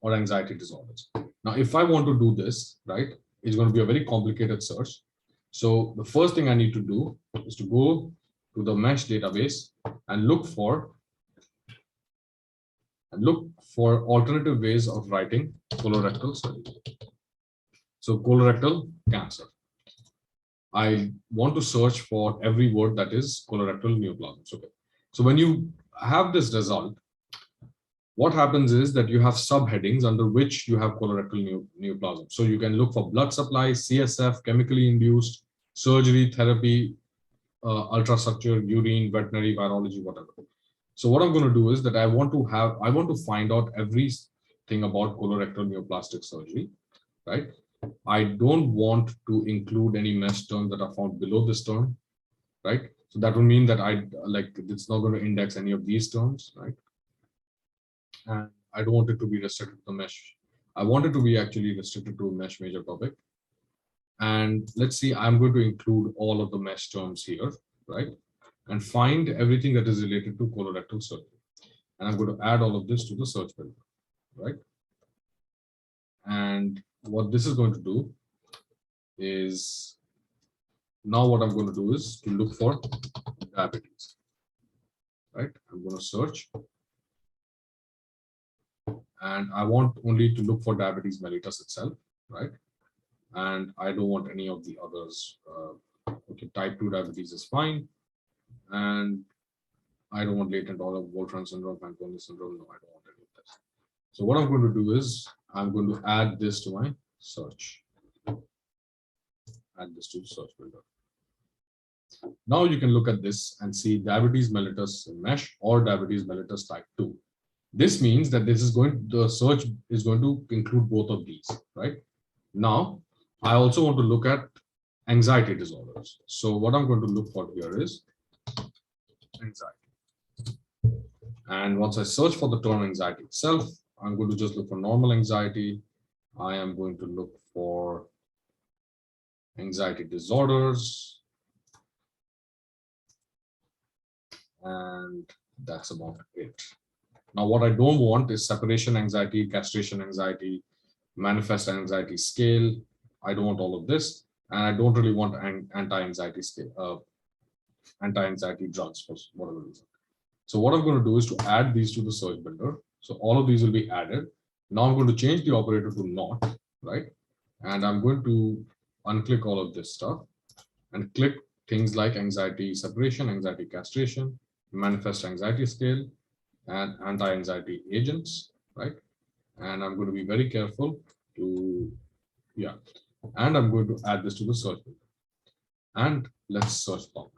or anxiety disorders. Now, if I want to do this, right, it's going to be a very complicated search. So the first thing I need to do is to go to the mesh database and look for alternative ways of writing colorectal study. So colorectal cancer. I want to search for every word that is colorectal neoplasms. Okay. So when you have this result, what happens is that you have subheadings under which you have colorectal neoplasm. So you can look for blood supply, CSF, chemically induced, surgery, therapy, ultrastructure, urine, veterinary, virology, whatever. So what I'm going to do is that I want to find out everything about colorectal neoplastic surgery, right? I don't want to include any mesh terms that are found below this term, right? So that would mean that it's not going to index any of these terms, right? And I don't want it to be restricted to the mesh. I want it to be actually restricted to mesh major topic. And let's see, I'm going to include all of the mesh terms here, right? And find everything that is related to colorectal surgery. And I'm going to add all of this to the search builder, right? And what this is going to do is, now what I'm going to do is to look for diabetes, right? I'm going to search. And I want only to look for diabetes mellitus itself, right? And I don't want any of the others. Okay, type 2 diabetes is fine. And I don't want latent or Wolfram syndrome, Fanconi syndrome. No, I don't want any of this. So what I'm going to do is I'm going to add this to my search. Add this to the search builder. Now you can look at this and see diabetes mellitus in mesh or diabetes mellitus type 2. This means that the search is going to include both of these, right? Now, I also want to look at anxiety disorders. So what I'm going to look for here is anxiety. And once I search for the term anxiety itself, I'm going to just look for normal anxiety. I am going to look for anxiety disorders. And that's about it. Now, what I don't want is separation anxiety, castration anxiety, manifest anxiety scale. I don't want all of this. And I don't really want anti-anxiety scale, anti-anxiety drugs for whatever reason. So what I'm going to do is to add these to the search builder. So all of these will be added. Now I'm going to change the operator to not, right? And I'm going to unclick all of this stuff and click things like anxiety separation, anxiety castration, manifest anxiety scale, and anti-anxiety agents, right? And I'm going to be very careful to, and I'm going to add this to the search builder. And let's search format.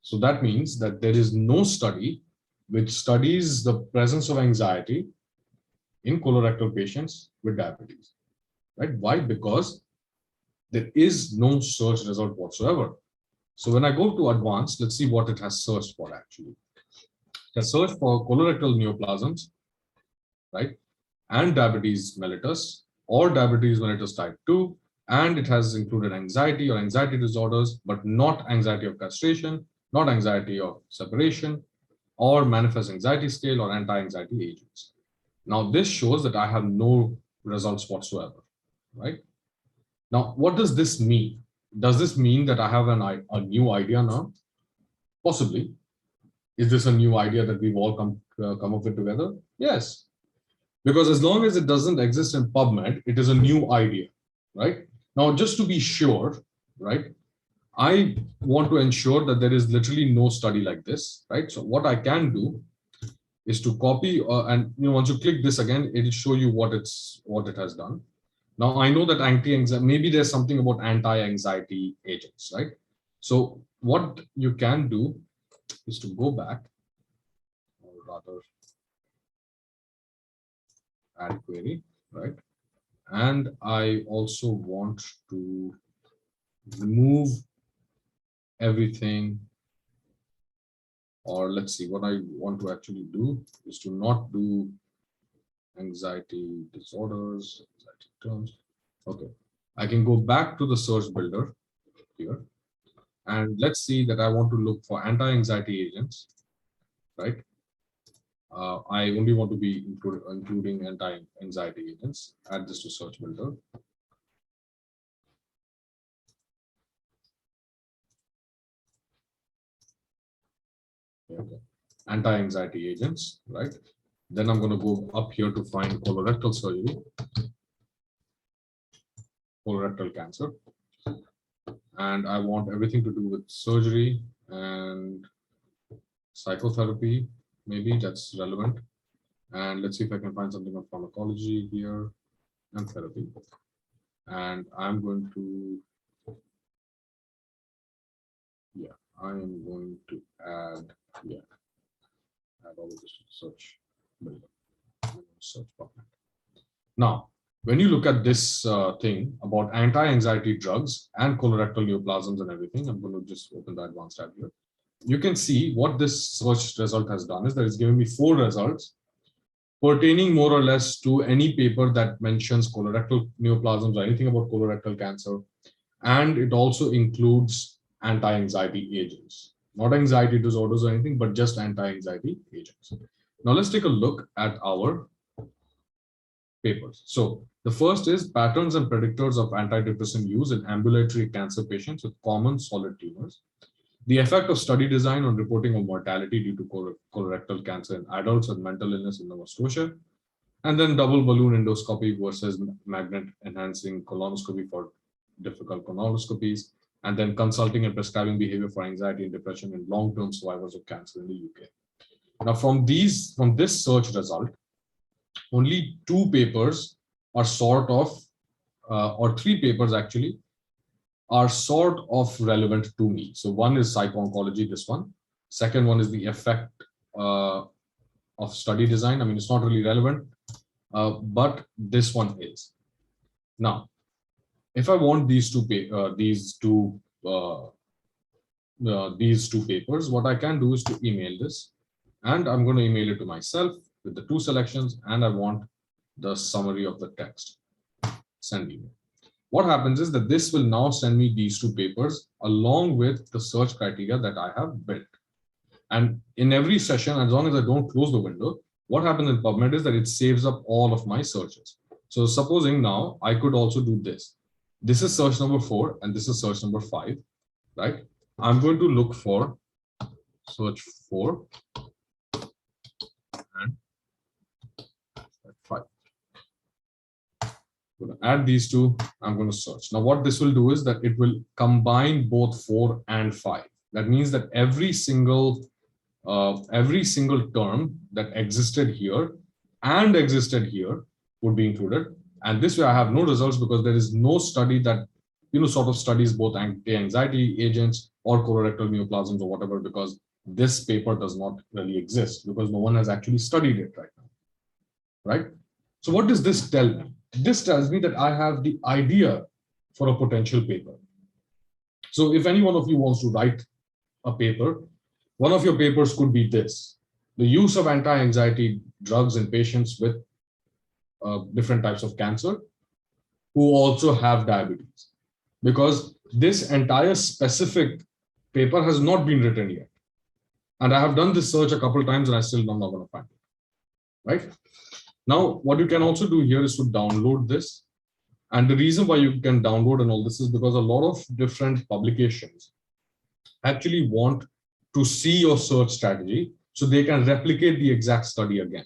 So that means that there is no study which studies the presence of anxiety in colorectal patients with diabetes, right? Why? Because there is no search result whatsoever. So when I go to advanced, let's see what it has searched for actually. It has searched for colorectal neoplasms, right? And diabetes mellitus or diabetes mellitus type 2. And it has included anxiety or anxiety disorders, but not anxiety of castration, not anxiety of separation, or manifest anxiety scale or anti-anxiety agents. Now, this shows that I have no results whatsoever, right? Now, what does this mean? Does this mean that I have a new idea now? Possibly. Is this a new idea that we've all come up with together? Yes. Because as long as it doesn't exist in PubMed, it is a new idea, right? Now, just to be sure, right, I want to ensure that there is literally no study like this, right? So what I can do is to copy, and once you click this again, it will show you what it has done. Now I know that anti-anxiety, maybe there's something about anti-anxiety agents, right? So what you can do is to go back, or rather add query, right? And I also want to remove everything, or let's see, what I want to actually do is to not do anxiety disorders, anxiety terms. Okay, I can go back to the search builder here, and let's see that I want to look for anti-anxiety agents, right? I only want to be including anti-anxiety agents. Add this to search builder. Okay. Anti-anxiety agents, right? Then I'm going to go up here to find colorectal surgery, colorectal cancer. And I want everything to do with surgery and psychotherapy. Maybe that's relevant. And let's see if I can find something on pharmacology here and therapy. And I'm going to, yeah, I am going to add, yeah, add all of this to search builder. Search PubMed. Now, when you look at this thing about anti-anxiety drugs and colorectal neoplasms and everything, I'm going to just open the advanced tab here. You can see what this search result has done is that it's given me 4 results pertaining more or less to any paper that mentions colorectal neoplasms or anything about colorectal cancer. And it also includes anti-anxiety agents, not anxiety disorders or anything, but just anti-anxiety agents. Now let's take a look at our papers. So the first is patterns and predictors of antidepressant use in ambulatory cancer patients with common solid tumors. The effect of study design on reporting of mortality due to colorectal cancer in adults with mental illness in Nova Scotia. And then double balloon endoscopy versus magnet enhancing colonoscopy for difficult colonoscopies. And then consulting and prescribing behavior for anxiety and depression in long-term survivors of cancer in the UK. Now from this search result, only 2 papers are sort of, or 3 papers actually, are sort of relevant to me. So one is psycho-oncology, this one. Second one is the effect of study design. I mean, it's not really relevant, but this one is. Now, if I want these two papers, what I can do is to email this, and I'm going to email it to myself with the 2 selections, and I want the summary of the text. Send email. What happens is that this will now send me these 2 papers along with the search criteria that I have built. And in every session, as long as I don't close the window, what happens in PubMed is that it saves up all of my searches. So supposing now I could also do this. This is search number 4 and this is search number 5, right? I'm going to look for search 4 and 5. I'm going to add these 2. I'm going to search. Now what this will do is that it will combine both 4 and 5. That means that every single term that existed here and existed here would be included. And this way I have no results because there is no study that sort of studies both anti-anxiety agents or colorectal neoplasms or whatever, because this paper does not really exist because no one has actually studied it right now, right? So what does this tell me? This tells me that I have the idea for a potential paper. So if any one of you wants to write a paper, one of your papers could be this: the use of anti-anxiety drugs in patients with different types of cancer who also have diabetes. Because this entire specific paper has not been written yet. And I have done this search a couple of times and I still am not going to find it, right? Now, what you can also do here is to download this. And the reason why you can download and all this is because a lot of different publications actually want to see your search strategy so they can replicate the exact study again.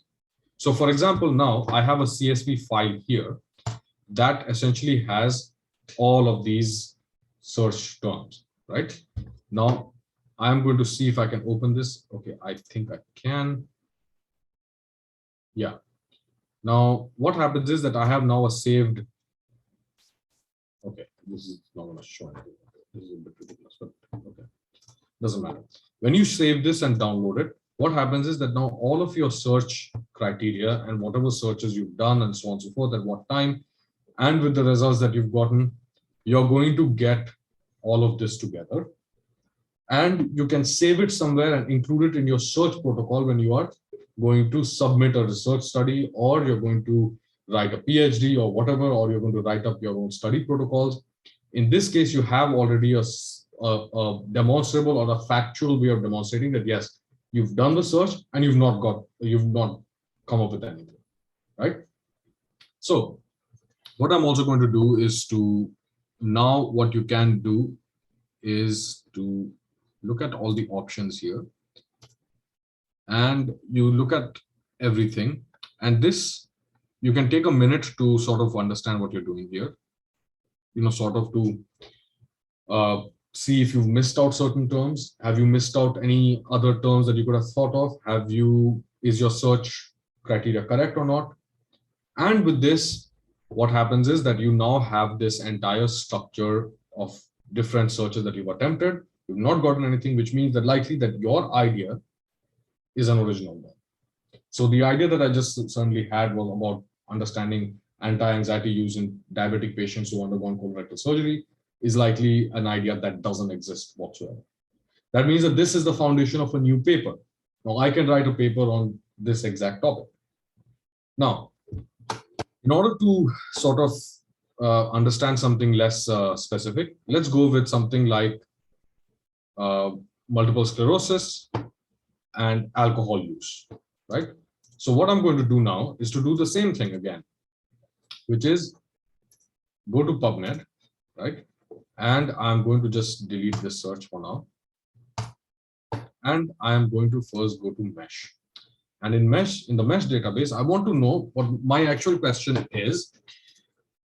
So for example, now I have a CSV file here that essentially has all of these search terms, right? Now I'm going to see if I can open this. Okay, I think I can. Yeah. Now what happens is that I have now a saved. Okay, this is not going to show anything. This is a bit ridiculous, but okay, doesn't matter. When you save this and download it, what happens is that now all of your search criteria and whatever searches you've done and so on and so forth, at what time, and with the results that you've gotten, you're going to get all of this together. And you can save it somewhere and include it in your search protocol when you are going to submit a research study, or you're going to write a PhD or whatever, or you're going to write up your own study protocols. In this case, you have already a demonstrable or a factual way of demonstrating that yes, you've done the search and you've not come up with anything, right? So what I'm also going to do is to now what you can do is to look at all the options here, and you look at everything, and this you can take a minute to sort of understand what you're doing here, sort of to see if you've missed out certain terms. Have you missed out any other terms that you could have thought of? Is your search criteria correct or not? And with this, what happens is that you now have this entire structure of different searches that you've attempted. You've not gotten anything, which means that likely that your idea is an original one. So the idea that I just certainly had was about understanding anti-anxiety use in diabetic patients who undergone colorectal surgery is likely an idea that doesn't exist whatsoever. That means that this is the foundation of a new paper. Now I can write a paper on this exact topic. Now, in order to sort of understand something less specific, let's go with something like multiple sclerosis and alcohol use, right? So what I'm going to do now is to do the same thing again, which is go to PubMed, right? And I'm going to just delete this search for now. And I'm going to first go to mesh. And in the mesh database, I want to know what my actual question is.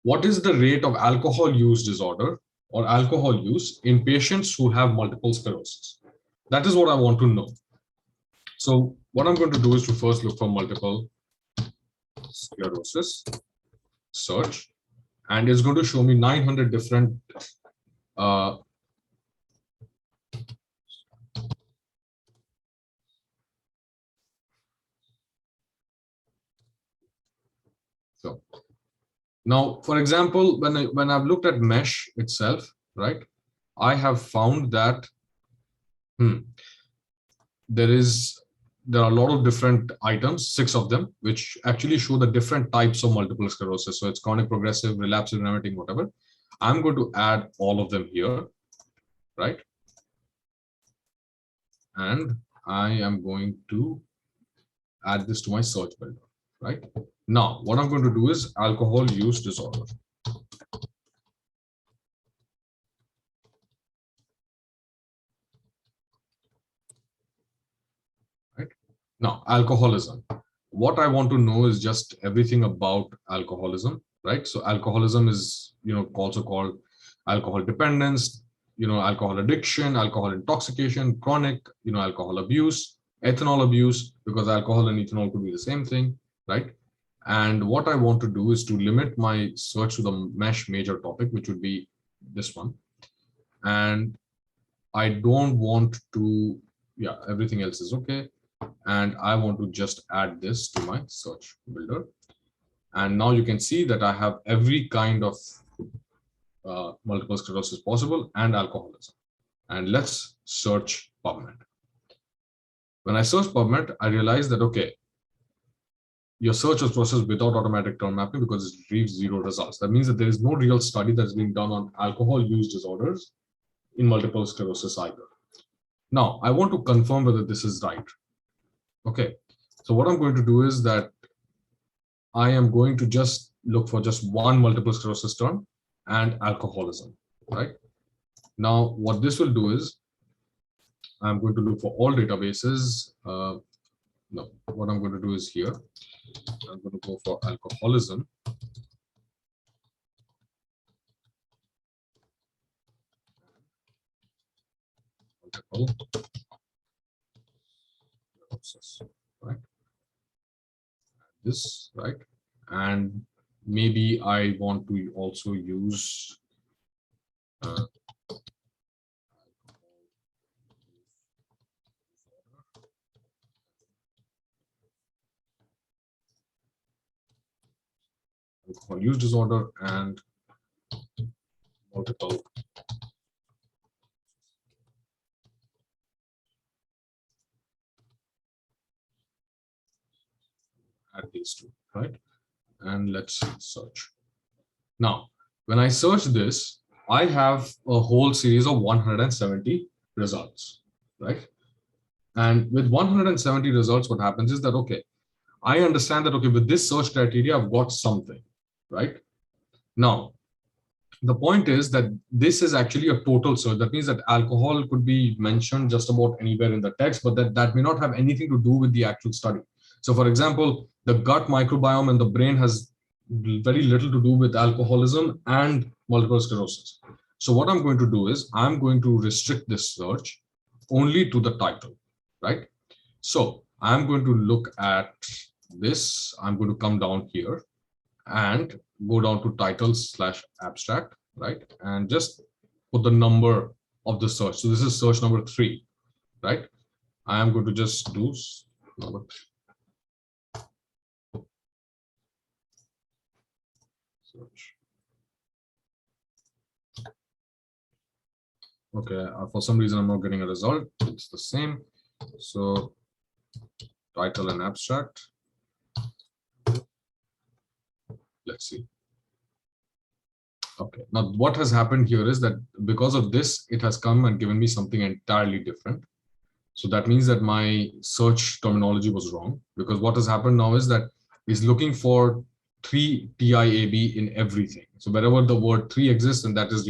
What is the rate of alcohol use disorder or alcohol use in patients who have multiple sclerosis? That is what I want to know. So what I'm going to do is to first look for multiple sclerosis, search, and it's going to show me 900 different so now, for example, when I've looked at mesh itself, right, I have found that there are a lot of different items, 6 of them, which actually show the different types of multiple sclerosis. So it's chronic, progressive, relapsive, remitting, whatever. I'm going to add all of them here, right? And I am going to add this to my search builder, right? Now, what I'm going to do is alcohol use disorder. Right? Now, alcoholism. What I want to know is just everything about alcoholism, right? So alcoholism is, also called alcohol dependence, alcohol addiction, alcohol intoxication, chronic, alcohol abuse, ethanol abuse, because alcohol and ethanol could be the same thing, right? And what I want to do is to limit my search to the mesh major topic, which would be this one. And I don't want to, everything else is okay. And I want to just add this to my search builder. And now you can see that I have every kind of multiple sclerosis possible and alcoholism. And let's search PubMed. When I search PubMed, I realize that, okay, your search was processed without automatic term mapping because it reads 0 results. That means that there is no real study that is being done on alcohol use disorders in multiple sclerosis either. Now, I want to confirm whether this is right. Okay, so what I'm going to do is that I am going to just look for just one multiple sclerosis term and alcoholism, right? Now, what this will do is I'm going to look for all databases. No, what I'm going to do is here, I'm going to go for alcoholism. Right? This, right? And maybe I want to also use alcohol use disorder and multiple add these two, right? And let's search. Now, when I search this, I have a whole series of 170 results, right? And with 170 results, what happens is that, okay, I understand that, okay, with this search criteria, I've got something, right? Now, the point is that this is actually a total search. That means that alcohol could be mentioned just about anywhere in the text, but that may not have anything to do with the actual study. So for example, the gut microbiome and the brain has very little to do with alcoholism and multiple sclerosis. So what I'm going to do is I'm going to restrict this search only to the title, right? So I'm going to look at this. I'm going to come down here and go down to title/abstract, right? And just put the number of the search. So this is search number 3, right? I am going to just do number 3. Search. Okay, for some reason I'm not getting a result. It's the same. So title and abstract. Let's see. Okay, now what has happened here is that because of this, it has come and given me something entirely different. So that means that my search terminology was wrong, because what has happened now is that it's looking for 3 TIAB in everything. So wherever the word 3 exists, and that is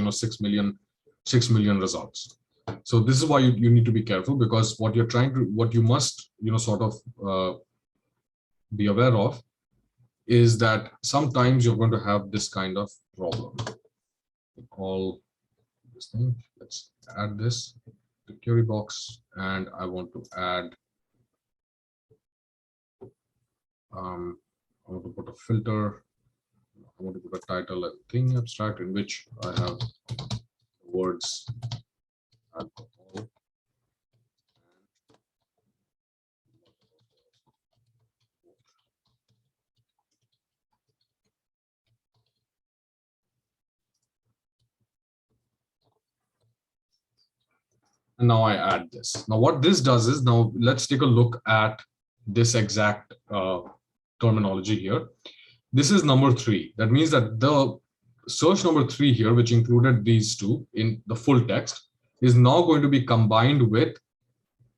6 million results. So this is why you need to be careful, because what you must sort of be aware of is that sometimes you're going to have this kind of problem. All this thing. Let's add this to query box, and I want to add. I want to put a filter. I want to put a title and thing abstract in which I have words alcohol. And now I add this. Now what this does is, now let's take a look at this exact terminology here. This is number 3. That means that the search number 3 here, which included these two in the full text, is now going to be combined with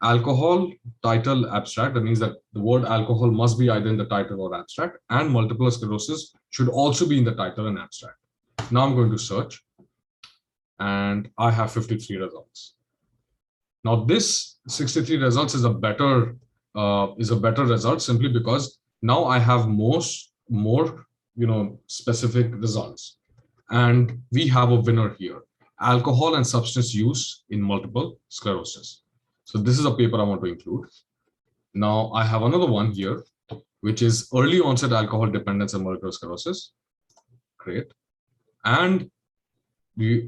alcohol, title, abstract. That means that the word alcohol must be either in the title or abstract, and multiple sclerosis should also be in the title and abstract. Now I'm going to search, and I have 53 results. Now this 63 results is a better result, simply because now I have more specific results, and we have a winner here: alcohol and substance use in multiple sclerosis. So this is a paper I want to include. Now I have another one here, which is early onset alcohol dependence and multiple sclerosis. Great. And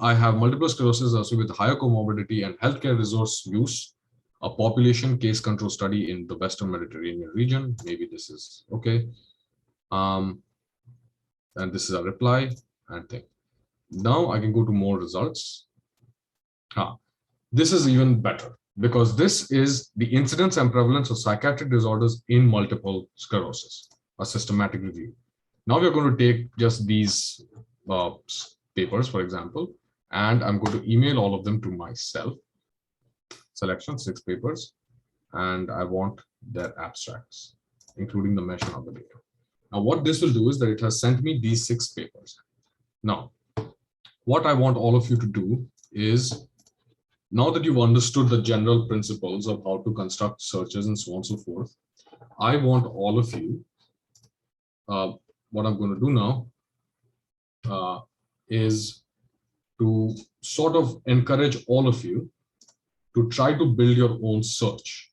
I have multiple sclerosis also with higher comorbidity and healthcare resource use, a population case control study in the Western Mediterranean region. Maybe this is okay. And this is a reply and thing. Now I can go to more results. This is even better, because this is the incidence and prevalence of psychiatric disorders in multiple sclerosis, a systematic review. Now we're going to take just these papers, for example, and I'm going to email all of them to myself. Selection 6 papers, and I want their abstracts, including the mesh and other data. Now what this will do is that it has sent me these 6 papers. Now what I want all of you to do is now that you've understood the general principles of how to construct searches and so on and so forth, I want all of you, what I'm going to do now is to sort of encourage all of you to try to build your own search.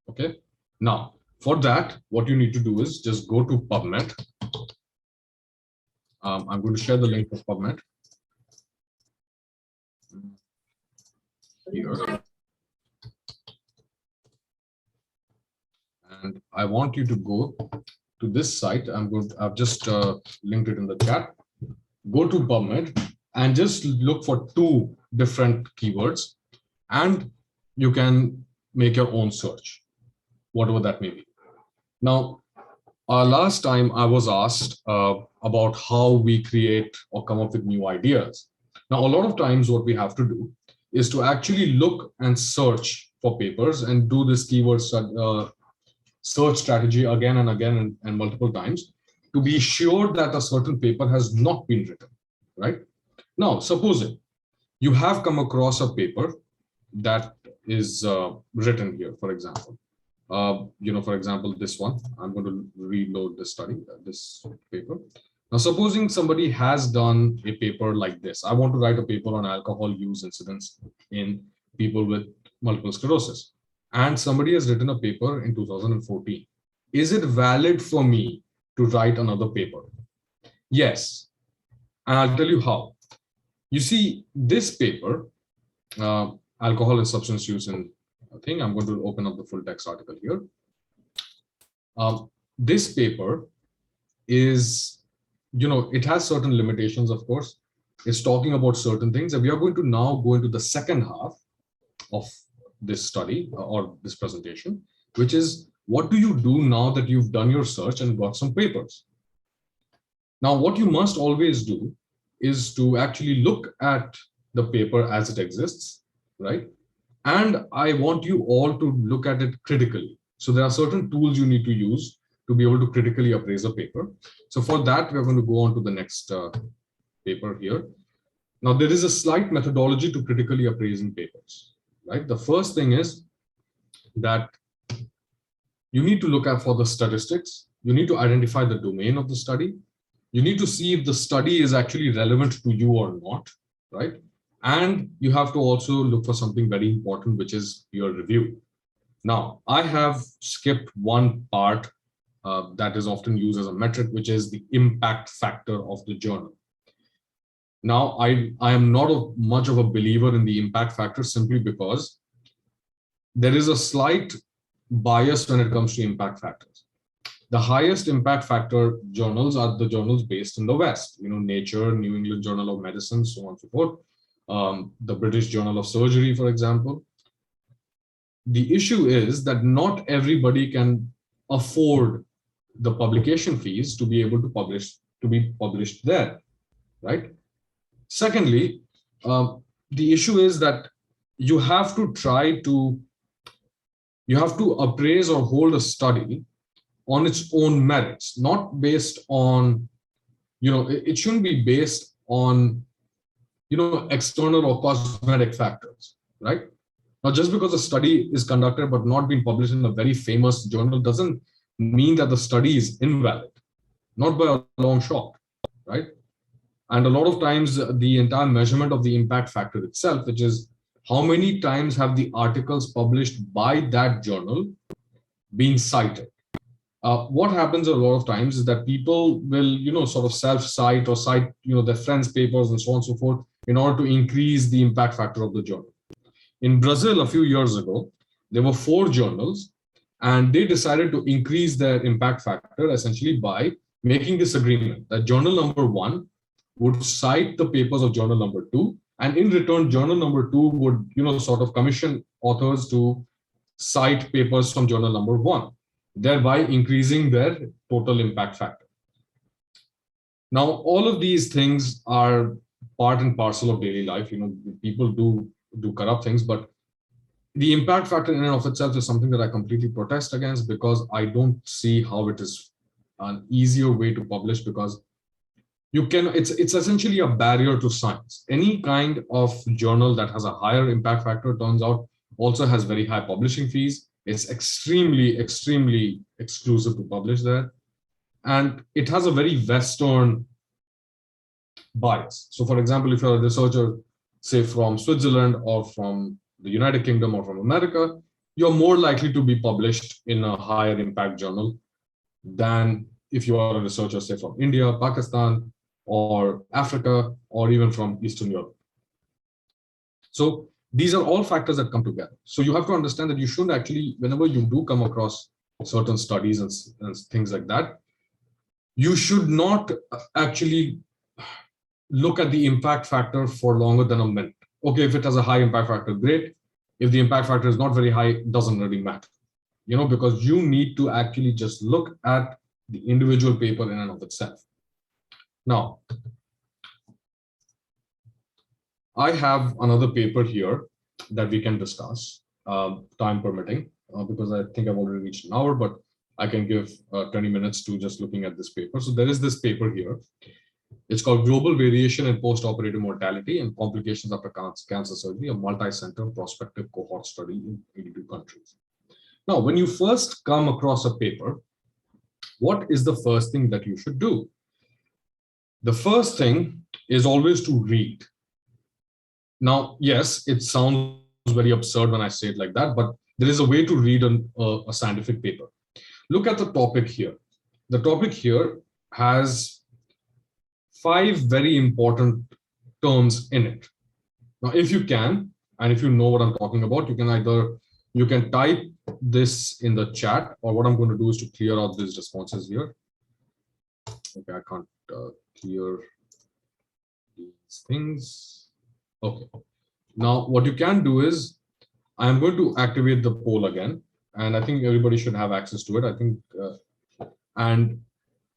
Okay. Now, for that, what you need to do is just go to PubMed. I'm going to share the link of PubMed here. And I want you to go to this site. I've just linked it in the chat. Go to PubMed and just look for 2 different keywords, and you can make your own search, whatever that may be. Now, last time I was asked about how we create or come up with new ideas. Now, a lot of times what we have to do is to actually look and search for papers and do this keyword search strategy again and again and multiple times to be sure that a certain paper has not been written, right? Now, supposing you have come across a paper that is written here, for example. For example, this one, I'm going to reload this study, this paper. Now, supposing somebody has done a paper like this, I want to write a paper on alcohol use incidence in people with multiple sclerosis, and somebody has written a paper in 2014. Is it valid for me to write another paper? Yes, and I'll tell you how. You see, this paper, alcohol and substance use in thing. I'm going to open up the full text article here. This paper is, it has certain limitations, of course. It's talking about certain things, and we are going to now go into the second half of this study or this presentation, which is what do you do now that you've done your search and got some papers? Now, what you must always do is to actually look at the paper as it exists, right? And I want you all to look at it critically. So there are certain tools you need to use to be able to critically appraise a paper. So for that, we're going to go on to the next paper here. Now, there is a slight methodology to critically appraising papers, right? The first thing is that you need to look at for the statistics. You need to identify the domain of the study. You need to see if the study is actually relevant to you or not, right? And you have to also look for something very important, which is your review. Now, I have skipped one part that is often used as a metric, which is the impact factor of the journal. Now, I am not much of a believer in the impact factor simply because there is a slight bias when it comes to impact factors. The highest impact factor journals are the journals based in the West, Nature, New England Journal of Medicine, so on and so forth. The British Journal of Surgery, for example. The issue is that not everybody can afford the publication fees to be able to be published there, right? Secondly, the issue is that you have to appraise or hold a study on its own merits, not based on, it shouldn't be based on external or cosmetic factors, right? Now, just because a study is conducted but not being published in a very famous journal doesn't mean that the study is invalid, not by a long shot, right? And a lot of times, the entire measurement of the impact factor itself, which is how many times have the articles published by that journal been cited. What happens a lot of times is that people will, sort of self-cite or cite, their friends' papers and so on and so forth in order to increase the impact factor of the journal. In Brazil, a few years ago, there were 4 journals, and they decided to increase their impact factor essentially by making this agreement that journal number 1 would cite the papers of journal number 2, and in return, journal number 2 would, sort of commission authors to cite papers from journal number 1, thereby increasing their total impact factor. Now, all of these things are part and parcel of daily life. People do corrupt things, but the impact factor in and of itself is something that I completely protest against, because I don't see how it is an easier way to publish, because it's essentially a barrier to science. Any kind of journal that has a higher impact factor, turns out, also has very high publishing fees. It's extremely exclusive to publish there, and it has a very Western bias. So for example, if you're a researcher, say from Switzerland or from the United Kingdom or from America, you're more likely to be published in a higher impact journal than if you are a researcher, say from India, Pakistan, or Africa, or even from Eastern Europe. So these are all factors that come together. So you have to understand that you shouldn't actually, whenever you do come across certain studies and things like that, you should not actually look at the impact factor for longer than a minute. Okay, if it has a high impact factor, great. If the impact factor is not very high, it doesn't really matter, because you need to actually just look at the individual paper in and of itself. Now, I have another paper here that we can discuss, time permitting, because I think I've already reached an hour, but I can give 20 minutes to just looking at this paper. So there is this paper here. It's called Global Variation in Post-Operative Mortality and Complications After Cancer Surgery, a multi-center prospective cohort study in 82 countries. Now, when you first come across a paper, what is the first thing that you should do? The first thing is always to read. Now, yes, it sounds very absurd when I say it like that, but there is a way to read a scientific paper. Look at the topic here. The topic here has 5 very important terms in it. Now, if you can, and if you know what I'm talking about, you can type this in the chat, or what I'm going to do is to clear out these responses here. Okay, I can't clear these things. Okay. Now, what you can do is, I'm going to activate the poll again, and I think everybody should have access to it. I think, and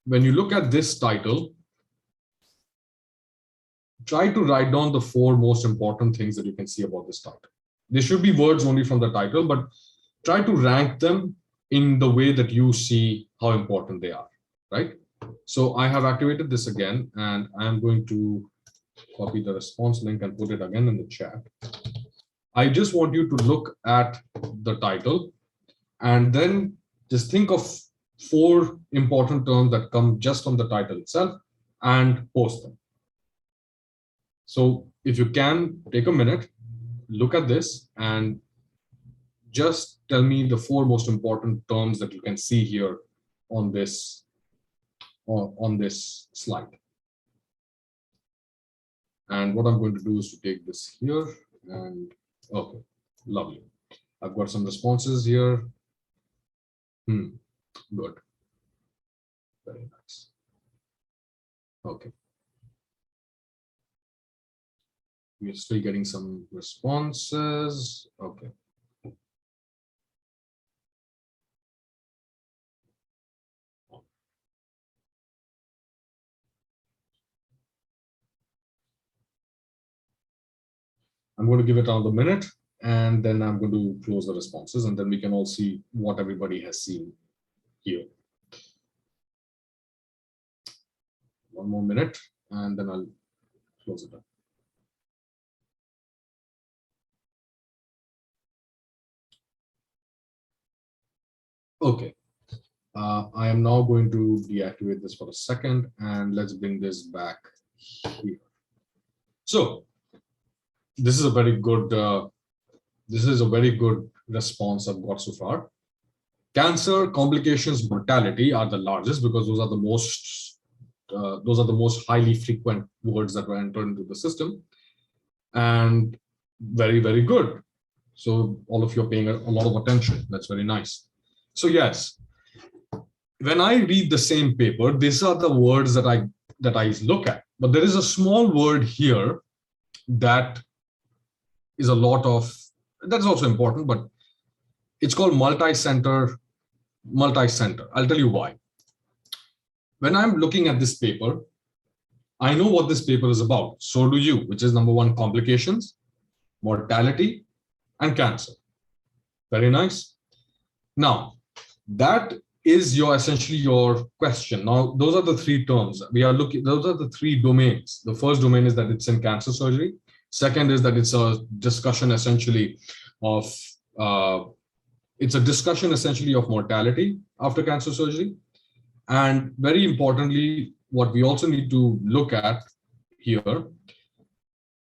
when you look at this title, try to write down the 4 most important things that you can see about this title. There should be words only from the title, but try to rank them in the way that you see how important they are, right? So I have activated this again, and I'm going to copy the response link and put it again in the chat. I just want you to look at the title and then just think of 4 important terms that come just from the title itself and post them. So if you can, take a minute, look at this, and just tell me the 4 most important terms that you can see here on this slide. And what I'm going to do is to take this here and, okay, lovely. I've got some responses here. Good. Very nice. Okay. We're still getting some responses. Okay. I'm going to give it another minute, and then I'm going to close the responses, and then we can all see what everybody has seen here. 1 more minute, and then I'll close it up. Okay. I am now going to deactivate this for a second, and let's bring this back here. So this is a very good response I've got so far. Cancer complications mortality are the largest because those are the most highly frequent words that were entered into the system, and very, very good. So all of you are paying a lot of attention. That's very nice. So yes, when I read the same paper, these are the words that I look at. But there is a small word here that is that's also important, but it's called multi-center. I'll tell you why. When I'm looking at this paper, I know what this paper is about. So do you, which is number 1, complications, mortality, and cancer. Very nice. Now, that is your essentially your question. Now, those are the three terms we are looking. Those are the three domains. The first domain is that it's in cancer surgery. Second is that it's a discussion essentially of it's a discussion essentially of mortality after cancer surgery. And very importantly, what we also need to look at here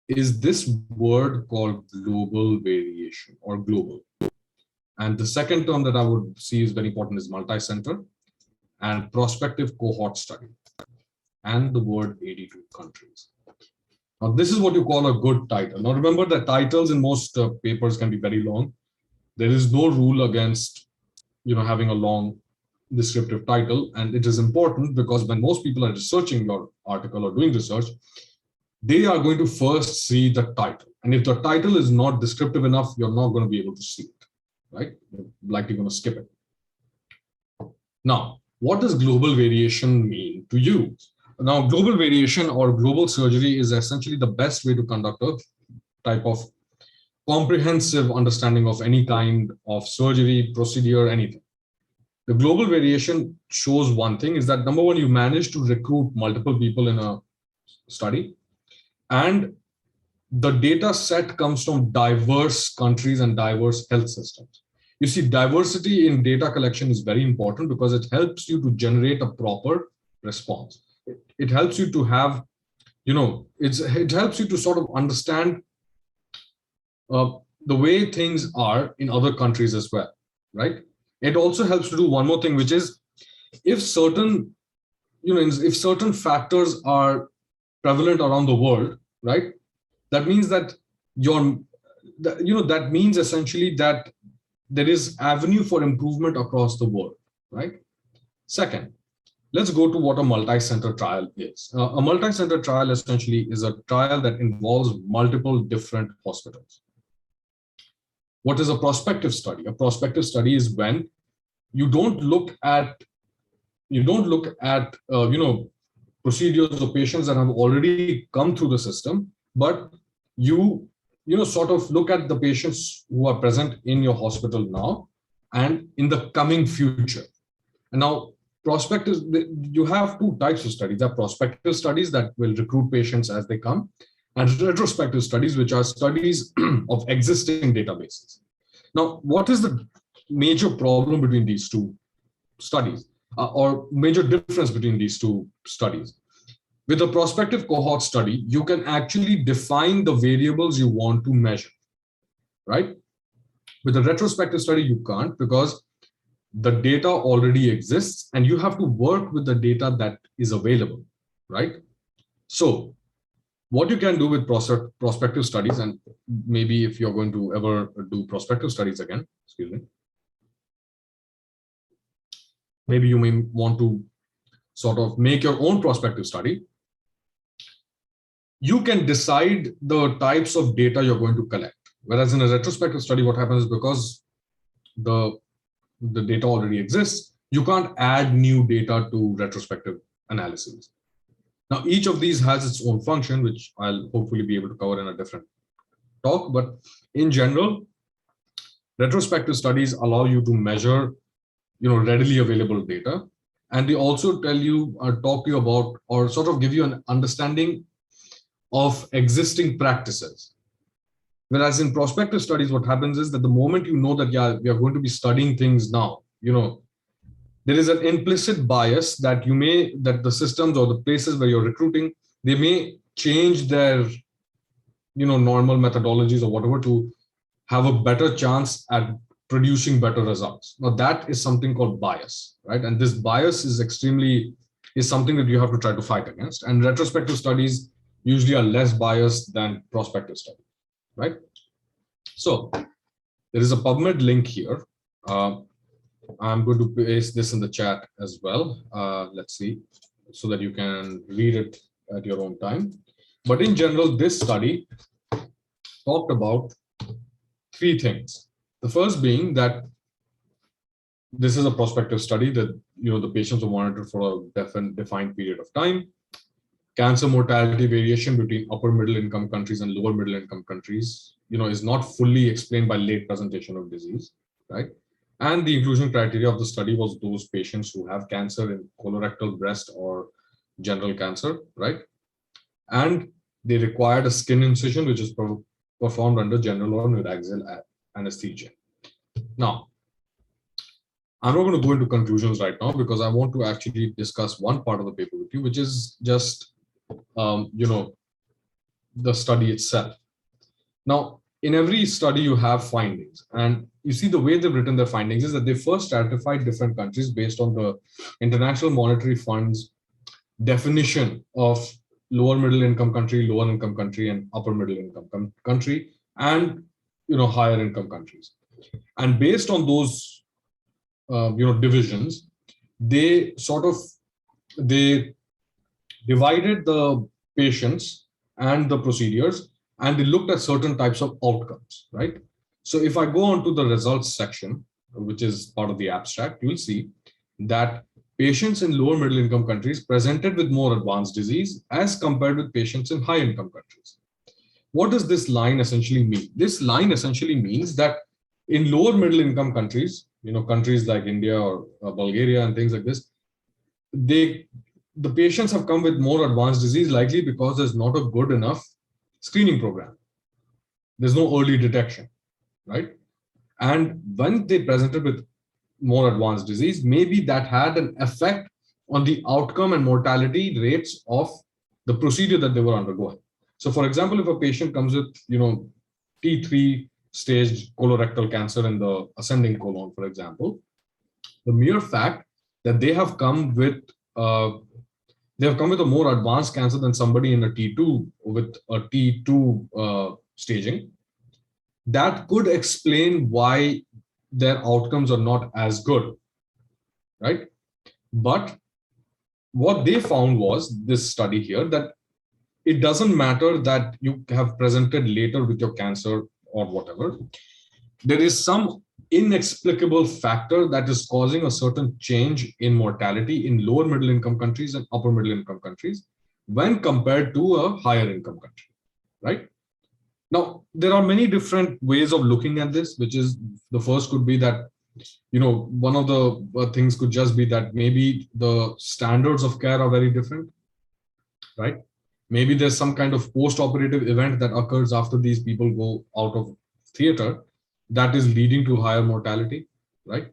is this word called global variation or global. And the second term that I would see is very important is multi-center and prospective cohort study, and the word 82 countries. Now, this is what you call a good title. Now, remember that titles in most papers can be very long. There is no rule against, having a long descriptive title, and it is important because when most people are researching your article or doing research, they are going to first see the title. And if the title is not descriptive enough, you're not going to be able to see it, right? You're likely going to skip it. Now, what does global variation mean to you? Now, global variation or global surgery is essentially the best way to conduct a type of comprehensive understanding of any kind of surgery, procedure, anything. The global variation shows one thing is that number one, you manage to recruit multiple people in a study, and the data set comes from diverse countries and diverse health systems. You see, diversity in data collection is very important because it helps you to generate a proper response. It helps you to have, it helps you to sort of understand the way things are in other countries as well, right? It also helps to do one more thing, which is if certain, if certain factors are prevalent around the world, right? That means that that means essentially that there is avenue for improvement across the world, right? Second, let's go to what a multi-center trial is. A multi-center trial essentially is a trial that involves multiple different hospitals. What is a prospective study? A prospective study is when you don't look at procedures or patients that have already come through the system, but you sort of look at the patients who are present in your hospital now and in the coming future. And now prospective, you have two types of studies. There are prospective studies that will recruit patients as they come, and retrospective studies, which are studies of existing databases. Now, what is the major problem between these two studies, or major difference between these two studies? With a prospective cohort study, you can actually define the variables you want to measure, right? With a retrospective study, you can't, because the data already exists and you have to work with the data that is available, right? So what you can do with prospective studies, and maybe if you're going to ever do prospective studies again, excuse me, maybe you may want to sort of make your own prospective study. You can decide the types of data you're going to collect. Whereas in a retrospective study, what happens is because the data already exists, you can't add new data to retrospective analyses. Now, each of these has its own function, which I'll hopefully be able to cover in a different talk. But in general, retrospective studies allow you to measure, readily available data. And they also tell you or talk to you about, or sort of give you an understanding of existing practices. Whereas in prospective studies, what happens is that the moment you know that, we are going to be studying things now, there is an implicit bias that that the systems or the places where you're recruiting, they may change their, normal methodologies or whatever to have a better chance at producing better results. Now that is something called bias, right? And this bias is something that you have to try to fight against. And retrospective studies usually are less biased than prospective studies, right? So there is a PubMed link here. I'm going to paste this in the chat as well. Let's see, so that you can read it at your own time. But in general, this study talked about three things. The first being that this is a prospective study that, the patients are monitored for a defined period of time. Cancer mortality variation between upper middle income countries and lower middle income countries, is not fully explained by late presentation of disease, right? And the inclusion criteria of the study was those patients who have cancer in colorectal, breast, or general cancer, right? And they required a skin incision, which is performed under general or neuraxial anesthesia. Now, I'm not going to go into conclusions right now because I want to actually discuss one part of the paper with you, which is just, the study itself. Now, in every study, you have findings, and you see the way they've written their findings is that they first stratified different countries based on the International Monetary Fund's definition of lower middle income country, lower income country, and upper middle income country, and higher income countries. And based on those divisions, they divided the patients and the procedures, and they looked at certain types of outcomes, right? So if I go on to the results section, which is part of the abstract, you'll see that patients in lower middle income countries presented with more advanced disease as compared with patients in high income countries. What does this line essentially mean? This line essentially means that in lower middle income countries, countries like India or Bulgaria and things like this, the patients have come with more advanced disease, likely because there's not a good enough screening program. There's no early detection, right? And when they presented with more advanced disease, maybe that had an effect on the outcome and mortality rates of the procedure that they were undergoing. So for example, if a patient comes with, T3 stage colorectal cancer in the ascending colon, for example, the mere fact that they have come with a more advanced cancer than somebody in a T2 with a T2 staging, that could explain why their outcomes are not as good, right? But what they found was, this study here, that it doesn't matter that you have presented later with your cancer or whatever. There is some inexplicable factor that is causing a certain change in mortality in lower middle income countries and upper middle income countries when compared to a higher income country, right? Now, there are many different ways of looking at this, which is, the first could be that, one of the things could just be that maybe the standards of care are very different, right? Maybe there's some kind of post-operative event that occurs after these people go out of theater that is leading to higher mortality, right?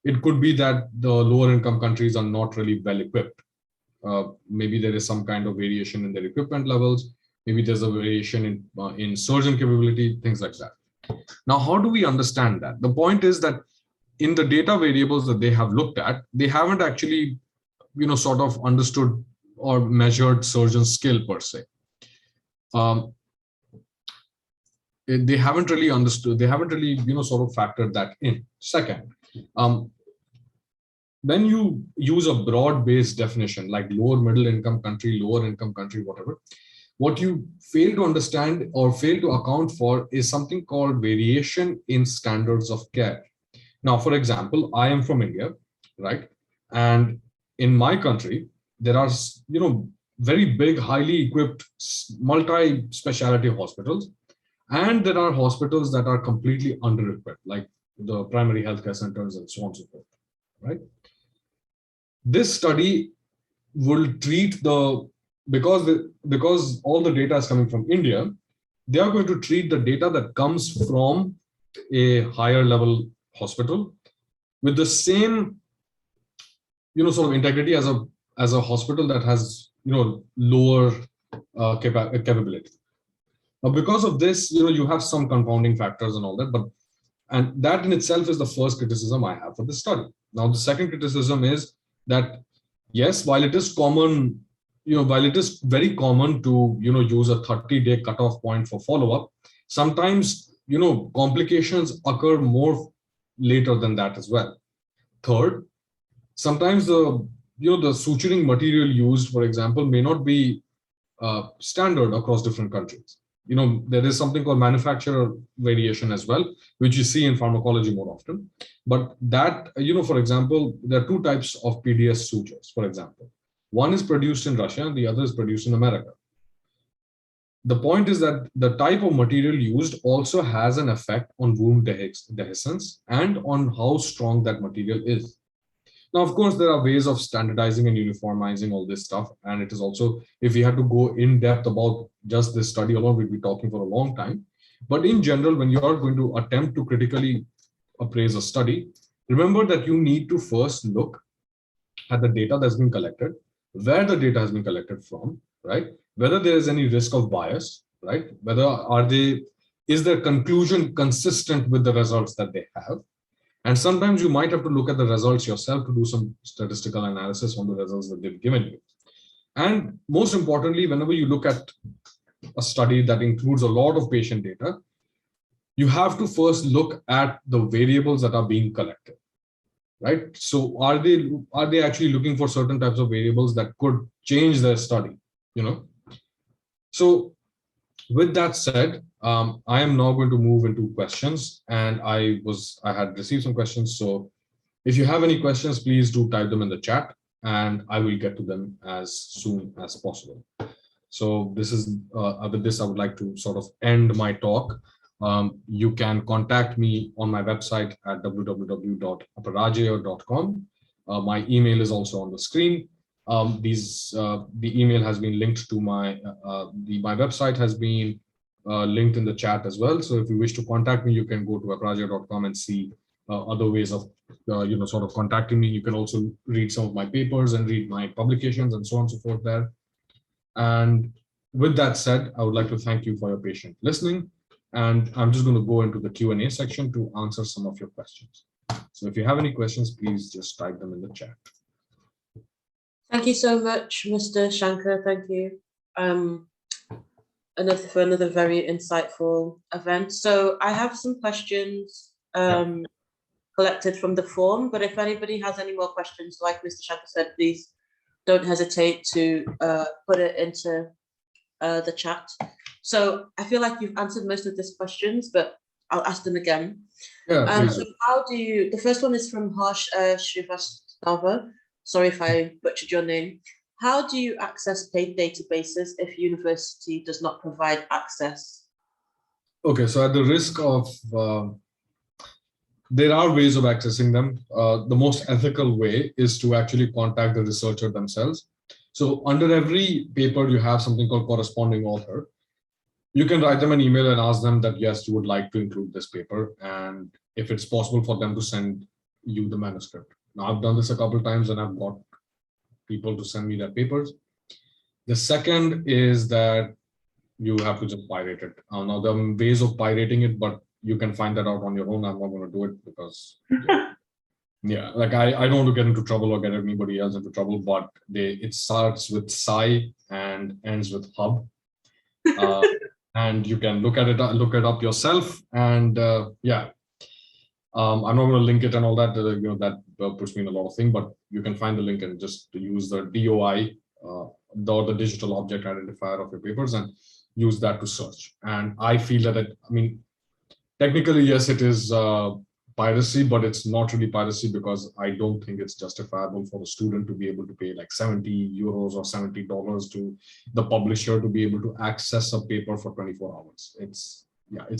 It could be that the lower income countries are not really well equipped. Maybe there is some kind of variation in their equipment levels. Maybe there's a variation in surgeon capability, things like that. Now, how do we understand that? The point is that in the data variables that they have looked at, they haven't actually, sort of understood or measured surgeon skill per se. They haven't really understood, they haven't really, sort of factored that in. Second, when you use a broad-based definition like lower middle income country, lower income country, whatever, what you fail to understand or fail to account for is something called variation in standards of care. Now, for example, I am from India, right? And in my country, there are, very big, highly equipped, multi-specialty hospitals. And there are hospitals that are completely under-equipped, like the primary healthcare centers and so on and so forth, right? This study will treat because all the data is coming from India, they are going to treat the data that comes from a higher level hospital with the same, sort of integrity as a hospital that has, lower capability. Now, because of this, you have some confounding factors and all that, and that in itself is the first criticism I have for this study. Now, the second criticism is that, yes, while it is common, while it is very common to, use a 30-day cutoff point for follow-up, sometimes, complications occur more later than that as well. Third, sometimes the suturing material used, for example, may not be standard across different countries. There is something called manufacturer variation as well, which you see in pharmacology more often. But that, for example, there are two types of PDS sutures, for example. One is produced in Russia and the other is produced in America. the point is that the type of material used also has an effect on wound dehiscence and on how strong that material is. Now, of course, there are ways of standardizing and uniformizing all this stuff. And it is also, if we had to go in depth about just this study alone, we'd be talking for a long time. But in general, when you are going to attempt to critically appraise a study, remember that you need to first look at the data that's been collected, where the data has been collected from, right? Whether there is any risk of bias, right? Is their conclusion consistent with the results that they have? And sometimes you might have to look at the results yourself to do some statistical analysis on the results that they've given you. And most importantly, whenever you look at a study that includes a lot of patient data, you have to first look at the variables that are being collected, right? So are they actually looking for certain types of variables that could change their study, So with that said, I am now going to move into questions, and I had received some questions. So if you have any questions, please do type them in the chat, and I will get to them as soon as possible. So this is with this, I would like to sort of end my talk. You can contact me on my website at www.aparajeya.com. My email is also on the screen. The email has been linked to my website has been linked in the chat as well. So if you wish to contact me, you can go to appraise.com and see other ways of sort of contacting me. You can also read some of my papers and read my publications and so on and so forth there. And with that said, I would like to thank you for your patient listening. And I'm just going to go into the Q&A section to answer some of your questions. So if you have any questions, please just type them in the chat. Thank you so much, Mr. Shanker. Thank you for another very insightful event. So I have some questions collected from the form, but if anybody has any more questions, like Mr. Shanker said, please don't hesitate to put it into the chat. So I feel like you've answered most of these questions, but I'll ask them again. Yeah, so the first one is from Harsh Srivastava. Sorry if I butchered your name. How do you access paid databases if university does not provide access? Okay, so at the risk of, there are ways of accessing them. The most ethical way is to actually contact the researcher themselves. So under every paper, you have something called corresponding author. You can write them an email and ask them that, yes, you would like to include this paper, and if it's possible for them to send you the manuscript. Now, I've done this a couple of times and I've got people to send me their papers. The second is that you have to just pirate it. Now, there are ways of pirating it, but you can find that out on your own. I'm not going to do it because, like I don't want to get into trouble or get anybody else into trouble, but it starts with Sci and ends with Hub. And you can look it up yourself. And I'm not going to link it and all that. That puts me in a lot of things, but you can find the link and just use the DOI, the digital object identifier of your papers, and use that to search. And I feel that technically, yes, it is piracy, but it's not really piracy because I don't think it's justifiable for the student to be able to pay like 70 euros or $70 to the publisher to be able to access a paper for 24 hours. It's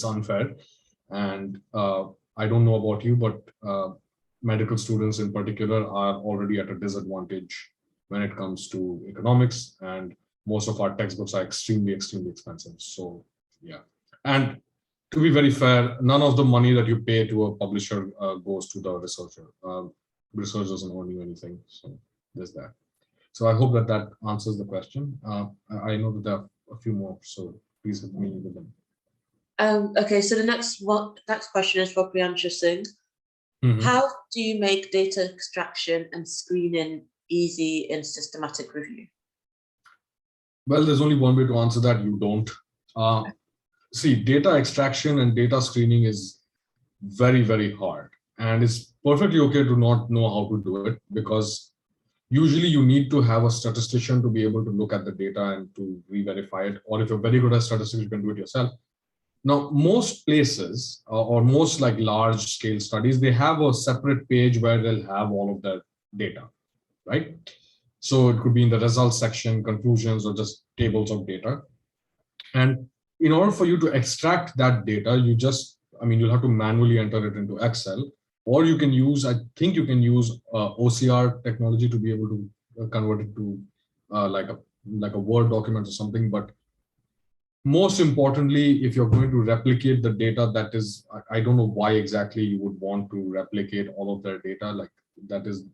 unfair. And I don't know about you, but medical students in particular are already at a disadvantage when it comes to economics, and most of our textbooks are extremely, extremely expensive. So, and to be very fair, none of the money that you pay to a publisher goes to the researcher. Research doesn't owe you anything, so there's that. So I hope that answers the question. I know that there are a few more, so please hit me with them. Okay, so the next question is for Priyanshu Singh. Mm-hmm. How do you make data extraction and screening easy in systematic review? Well, there's only one way to answer that. You don't. See, data extraction and data screening is very, very hard. And it's perfectly okay to not know how to do it, because usually you need to have a statistician to be able to look at the data and to re-verify it. Or if you're very good at statistics, you can do it yourself. Now, most places or most like large scale studies, they have a separate page where they'll have all of their data, right? So it could be in the results section, conclusions, or just tables of data. And in order for you to extract that data, you'll have to manually enter it into Excel, or you can use, I think you can use OCR technology to be able to convert it to like a Word document or something. But most importantly, if you're going to replicate the data, that is, I don't know why exactly you would want to replicate all of their data. Like that is,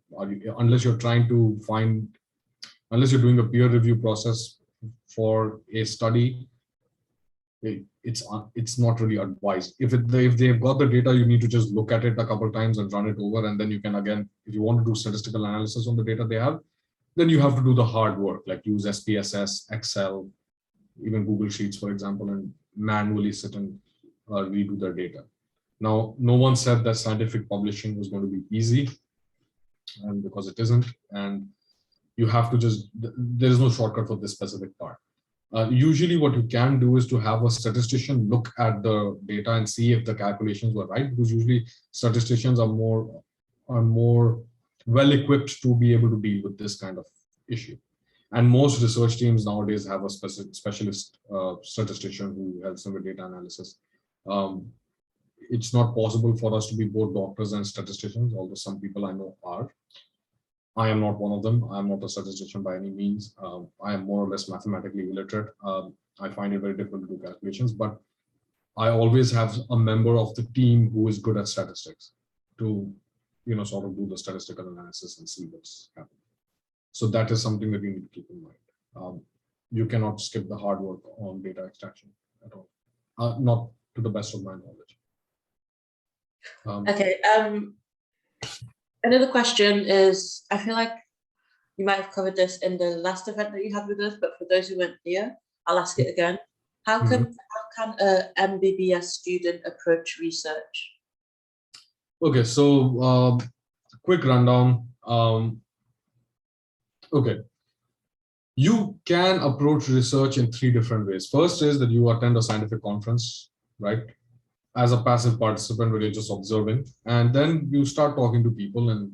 unless you're doing a peer review process for a study, it's not really advised. If they've got the data, you need to just look at it a couple of times and run it over, and then you can, again, if you want to do statistical analysis on the data they have, then you have to do the hard work, like use SPSS, Excel, even Google Sheets, for example, and manually sit and redo their data. Now, no one said that scientific publishing was going to be easy, and because it isn't, and you have to there's no shortcut for this specific part. Usually what you can do is to have a statistician look at the data and see if the calculations were right, because usually statisticians are more well equipped to be able to deal with this kind of issue. And most research teams nowadays have a specialist statistician who helps them with data analysis. It's not possible for us to be both doctors and statisticians, although some people I know are. I am not one of them. I'm not a statistician by any means. I am more or less mathematically illiterate. I find it very difficult to do calculations, but I always have a member of the team who is good at statistics to, sort of do the statistical analysis and see what's happening. So that is something that we need to keep in mind. You cannot skip the hard work on data extraction at all, not to the best of my knowledge. Okay. Another question is, I feel like you might have covered this in the last event that you had with us, but for those who weren't here, I'll ask it again. How can a MBBS student approach research? Okay, so quick rundown. Okay, you can approach research in 3 different ways. First is that you attend a scientific conference, right? As a passive participant where you're just observing, and then you start talking to people and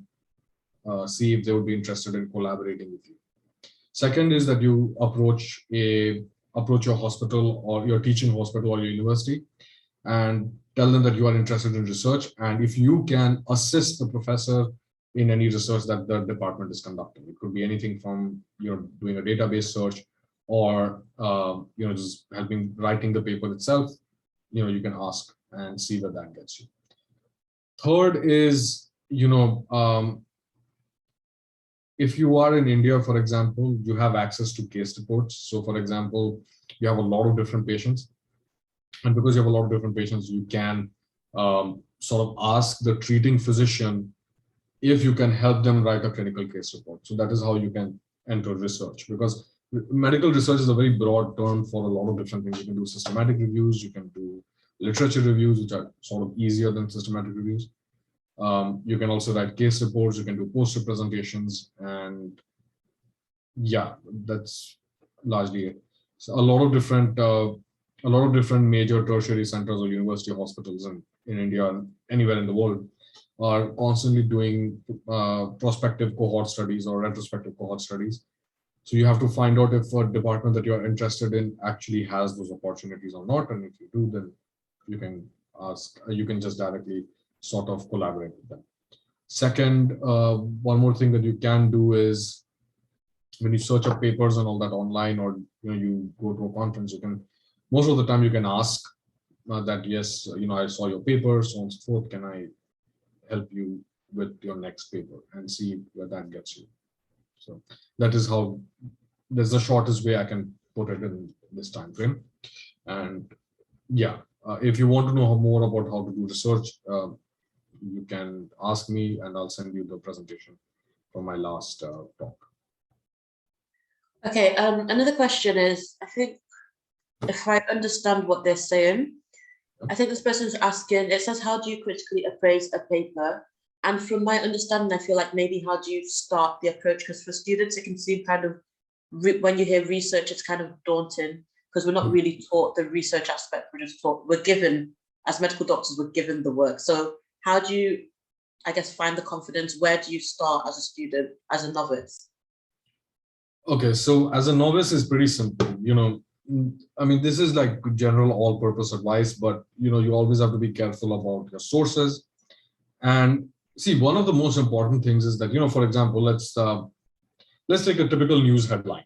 see if they would be interested in collaborating with you. Second is that you approach your hospital or your teaching hospital or your university and tell them that you are interested in research, and if you can assist the professor in any research that the department is conducting. It could be anything from doing a database search or just helping writing the paper itself. You can ask and see where that gets you. Third is, if you are in India, for example, you have access to case reports. So for example, you have a lot of different patients, and because you have a lot of different patients, you can sort of ask the treating physician if you can help them write a clinical case report. So that is how you can enter research, because medical research is a very broad term for a lot of different things. You can do systematic reviews, you can do literature reviews, which are sort of easier than systematic reviews. You can also write case reports, you can do poster presentations, and yeah, that's largely it. So a lot of different major tertiary centers or university hospitals in India and anywhere in the world are constantly doing prospective cohort studies or retrospective cohort studies. So you have to find out if a department that you're interested in actually has those opportunities or not. And if you do, then you can just directly sort of collaborate with them. Second, one more thing that you can do is when you search up papers and all that online, or you go to a conference, most of the time you can ask that, yes, I saw your paper, so on and so forth, can I help you with your next paper, and see where that gets you. So that is that's the shortest way I can put it in this time frame. And yeah, if you want to know more about how to do research, you can ask me and I'll send you the presentation from my last talk. Okay, another question is, I think if I understand what they're saying, I think this person's asking, it says, how do you critically appraise a paper? And from my understanding, I feel like maybe how do you start the approach? Because for students, it can seem kind of, when you hear research, it's kind of daunting because we're not really taught the research aspect. We're just taught, we're given, as medical doctors, we're given the work. So how do you, I guess, find the confidence? Where do you start as a student, as a novice? Okay, so as a novice, it's pretty simple. I mean, this is like general all-purpose advice, but you always have to be careful about your sources. And see, one of the most important things is that, for example, let's take a typical news headline,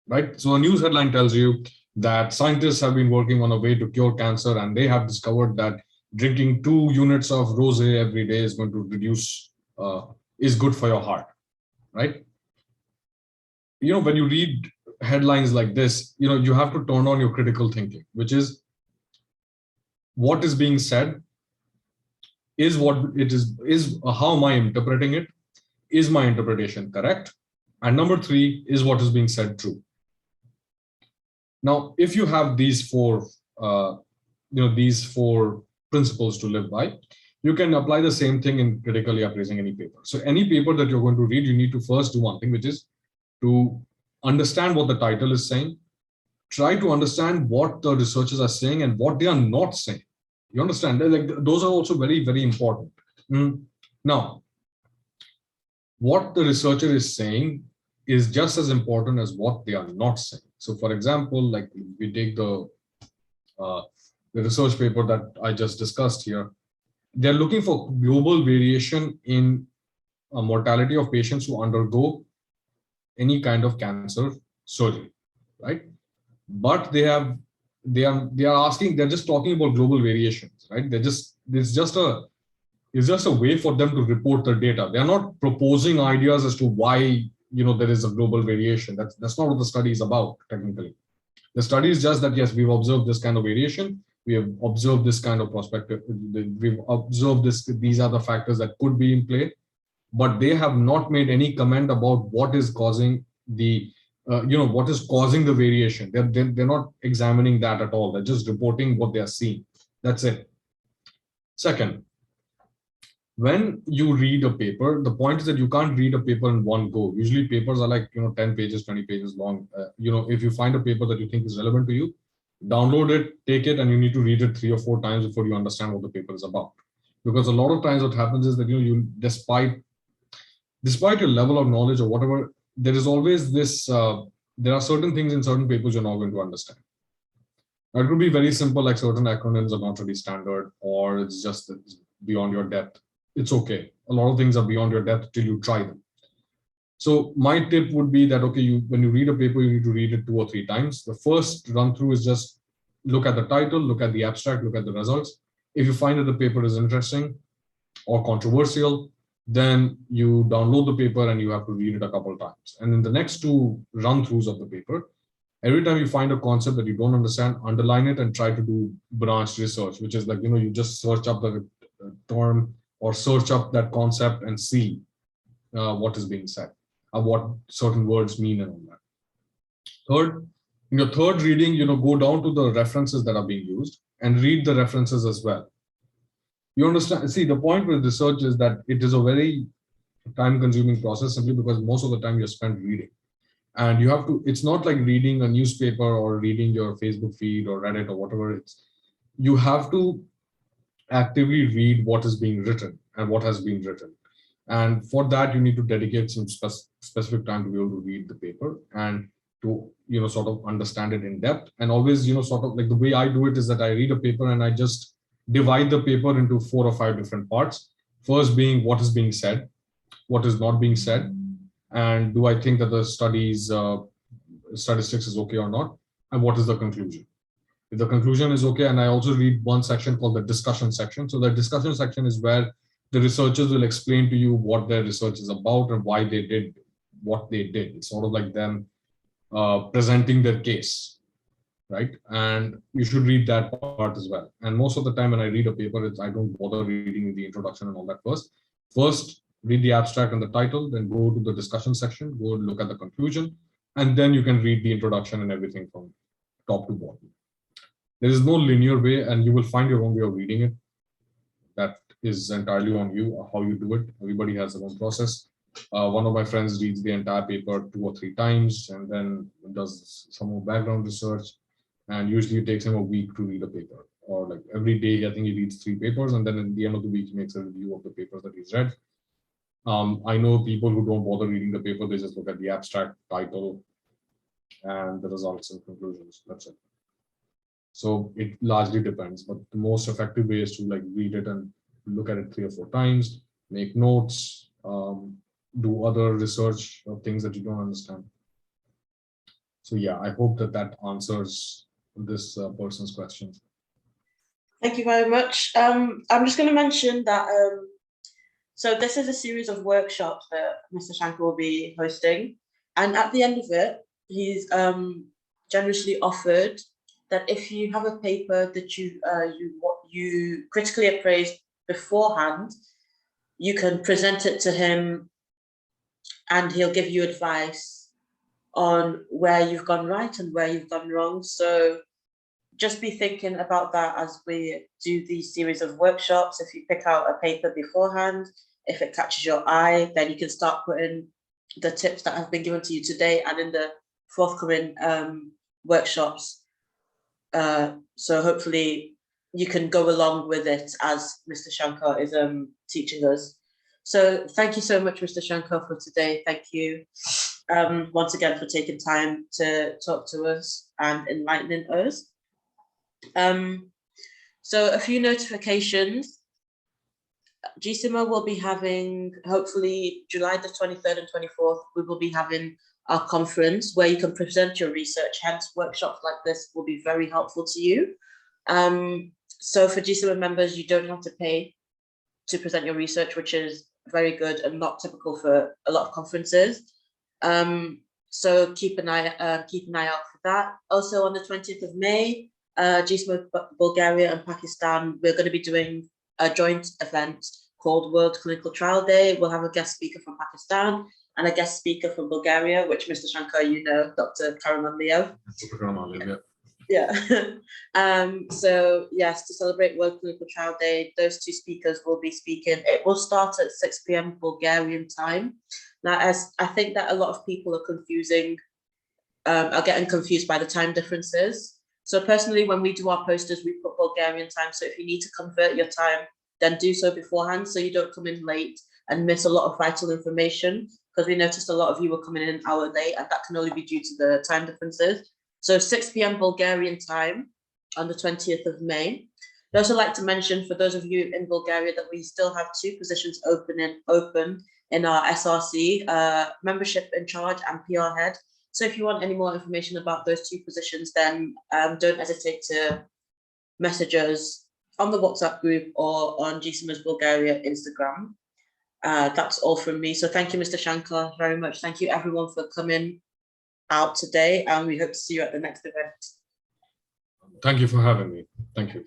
right? So a news headline tells you that scientists have been working on a way to cure cancer, and they have discovered that drinking 2 units of rosé every day is going to is good for your heart, right? When you read headlines like this, you have to turn on your critical thinking, which is what is being said, is what it is how am I interpreting it? Is my interpretation correct? And number 3, is what is being said true? Now, if you have these 4, these 4 principles to live by, you can apply the same thing in critically appraising any paper. So any paper that you're going to read, you need to first do one thing, which is to understand what the title is saying. Try to understand what the researchers are saying and what they are not saying. You understand? Like, those are also very, very important. Now, what the researcher is saying is just as important as what they are not saying. So, for example, like we take the research paper that I just discussed here, they're looking for global variation in mortality of patients who undergo any kind of cancer surgery, right? But they are asking, they're just talking about global variations, right? It's just a way for them to report the data. They're not proposing ideas as to why there is a global variation. That's not what the study is about technically. The study is just that, yes, we've observed this kind of variation. We have observed this kind of perspective. We've observed these are the factors that could be in play, but they have not made any comment about what is causing what is causing the variation. They're not examining that at all. They're just reporting what they are seeing. That's it. Second, when you read a paper, the point is that you can't read a paper in one go. Usually papers are like 10 pages, 20 pages long. If you find a paper that you think is relevant to you, download it, take it, and you need to read it 3 or 4 times before you understand what the paper is about. Because a lot of times what happens is that you despite your level of knowledge or whatever, there is always this there are certain things in certain papers you're not going to understand. Now, it could be very simple, like certain acronyms are not really standard, or it's just beyond your depth. It's okay. A lot of things are beyond your depth till you try them. So my tip would be that, okay, when you read a paper, you need to read it 2 or 3 times. The first run through is just look at the title, look at the abstract, look at the results. If you find that the paper is interesting or controversial, then you download the paper and you have to read it a couple of times. And in the next 2 run throughs of the paper, every time you find a concept that you don't understand, underline it and try to do branched research, which is like, you just search up the term or search up that concept and see what is being said, what certain words mean and all that. Third, in your third reading, go down to the references that are being used and read the references as well. You understand? See, the point with research is that it is a very time-consuming process simply because most of the time you're spent reading. And you have to, it's not like reading a newspaper or reading your Facebook feed or Reddit or whatever you have to actively read what is being written and what has been written. And for that, you need to dedicate some specific time to be able to read the paper and to, sort of understand it in depth. And always, sort of like the way I do it is that I read a paper and I just divide the paper into 4 or 5 different parts. First being what is being said, what is not being said, and do I think that the statistics is okay or not, and what is the conclusion. If the conclusion is okay, and I also read one section called the discussion section. So the discussion section is where the researchers will explain to you what their research is about and why they did what they did. It's sort of like them presenting their case, right? And you should read that part as well. And most of the time when I read a paper, I don't bother reading the introduction and all that first. First, read the abstract and the title, then go to the discussion section, go look at the conclusion, and then you can read the introduction and everything from top to bottom. There is no linear way, and you will find your own way of reading it. That is entirely on you, how you do it. Everybody has their own process. One of my friends reads the entire paper 2 or 3 times and then does some more background research. And usually it takes him a week to read a paper, or like every day, I think he reads 3 papers. And then at the end of the week, he makes a review of the papers that he's read. I know people who don't bother reading the paper, they just look at the abstract, title, and the results and conclusions. That's it. So it largely depends, but the most effective way is to like read it and look at it 3 or 4 times, make notes, do other research of things that you don't understand. So yeah, I hope that that answers this person's questions. Thank you very much. I'm just going to mention that, so this is a series of workshops that Mr. Shanker will be hosting. And at the end of it, he's generously offered that if you have a paper that you critically appraised beforehand, you can present it to him and he'll give you advice on where you've gone right and where you've gone wrong. So just be thinking about that as we do these series of workshops. If you pick out a paper beforehand, if it catches your eye, then you can start putting the tips that have been given to you today and in the forthcoming workshops. So hopefully you can go along with it as Mr. Shanker is teaching us. So thank you so much, Mr. Shanker, for today. Thank you once again for taking time to talk to us and enlightening us. So a few notifications. GCMER will be having, hopefully July the 23rd and 24th, we will be having our conference where you can present your research. Hence, workshops like this will be very helpful to you. So for GCMER members, you don't have to pay to present your research, which is very good and not typical for a lot of conferences. So keep an eye out for that. Also on the 20th of May, GCMER Bulgaria and Pakistan, we're going to be doing a joint event called World Clinical Trial Day. We'll have a guest speaker from Pakistan and a guest speaker from Bulgaria, which Mr. Shanker, you know, Dr. Karaman Leo. Yeah. So yes, to celebrate World Clinical Trial Day, those two speakers will be speaking. It will start at 6 p.m. Bulgarian time. Now, as I think that a lot of people are getting confused by the time differences. So personally, when we do our posters, we put Bulgarian time. So if you need to convert your time, then do so beforehand so you don't come in late and miss a lot of vital information, because we noticed a lot of you were coming in an hour late and that can only be due to the time differences. So 6 p.m. Bulgarian time on the 20th of May. I'd also like to mention for those of you in Bulgaria that we still have 2 positions open in our SRC, membership in charge and PR head. So if you want any more information about those 2 positions, then don't hesitate to message us on the WhatsApp group or on GCMER Bulgaria Instagram. That's all from me. So thank you, Mr. Shanker, very much. Thank you everyone for coming out today, and we hope to see you at the next event. Thank you for having me. Thank you.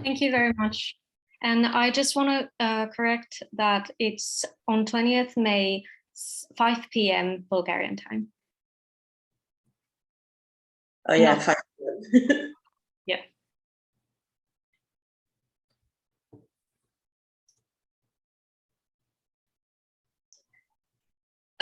Thank you very much. And I just want to correct that it's on 20th May, 5 p.m. Bulgarian time. Oh yeah, 5 p.m.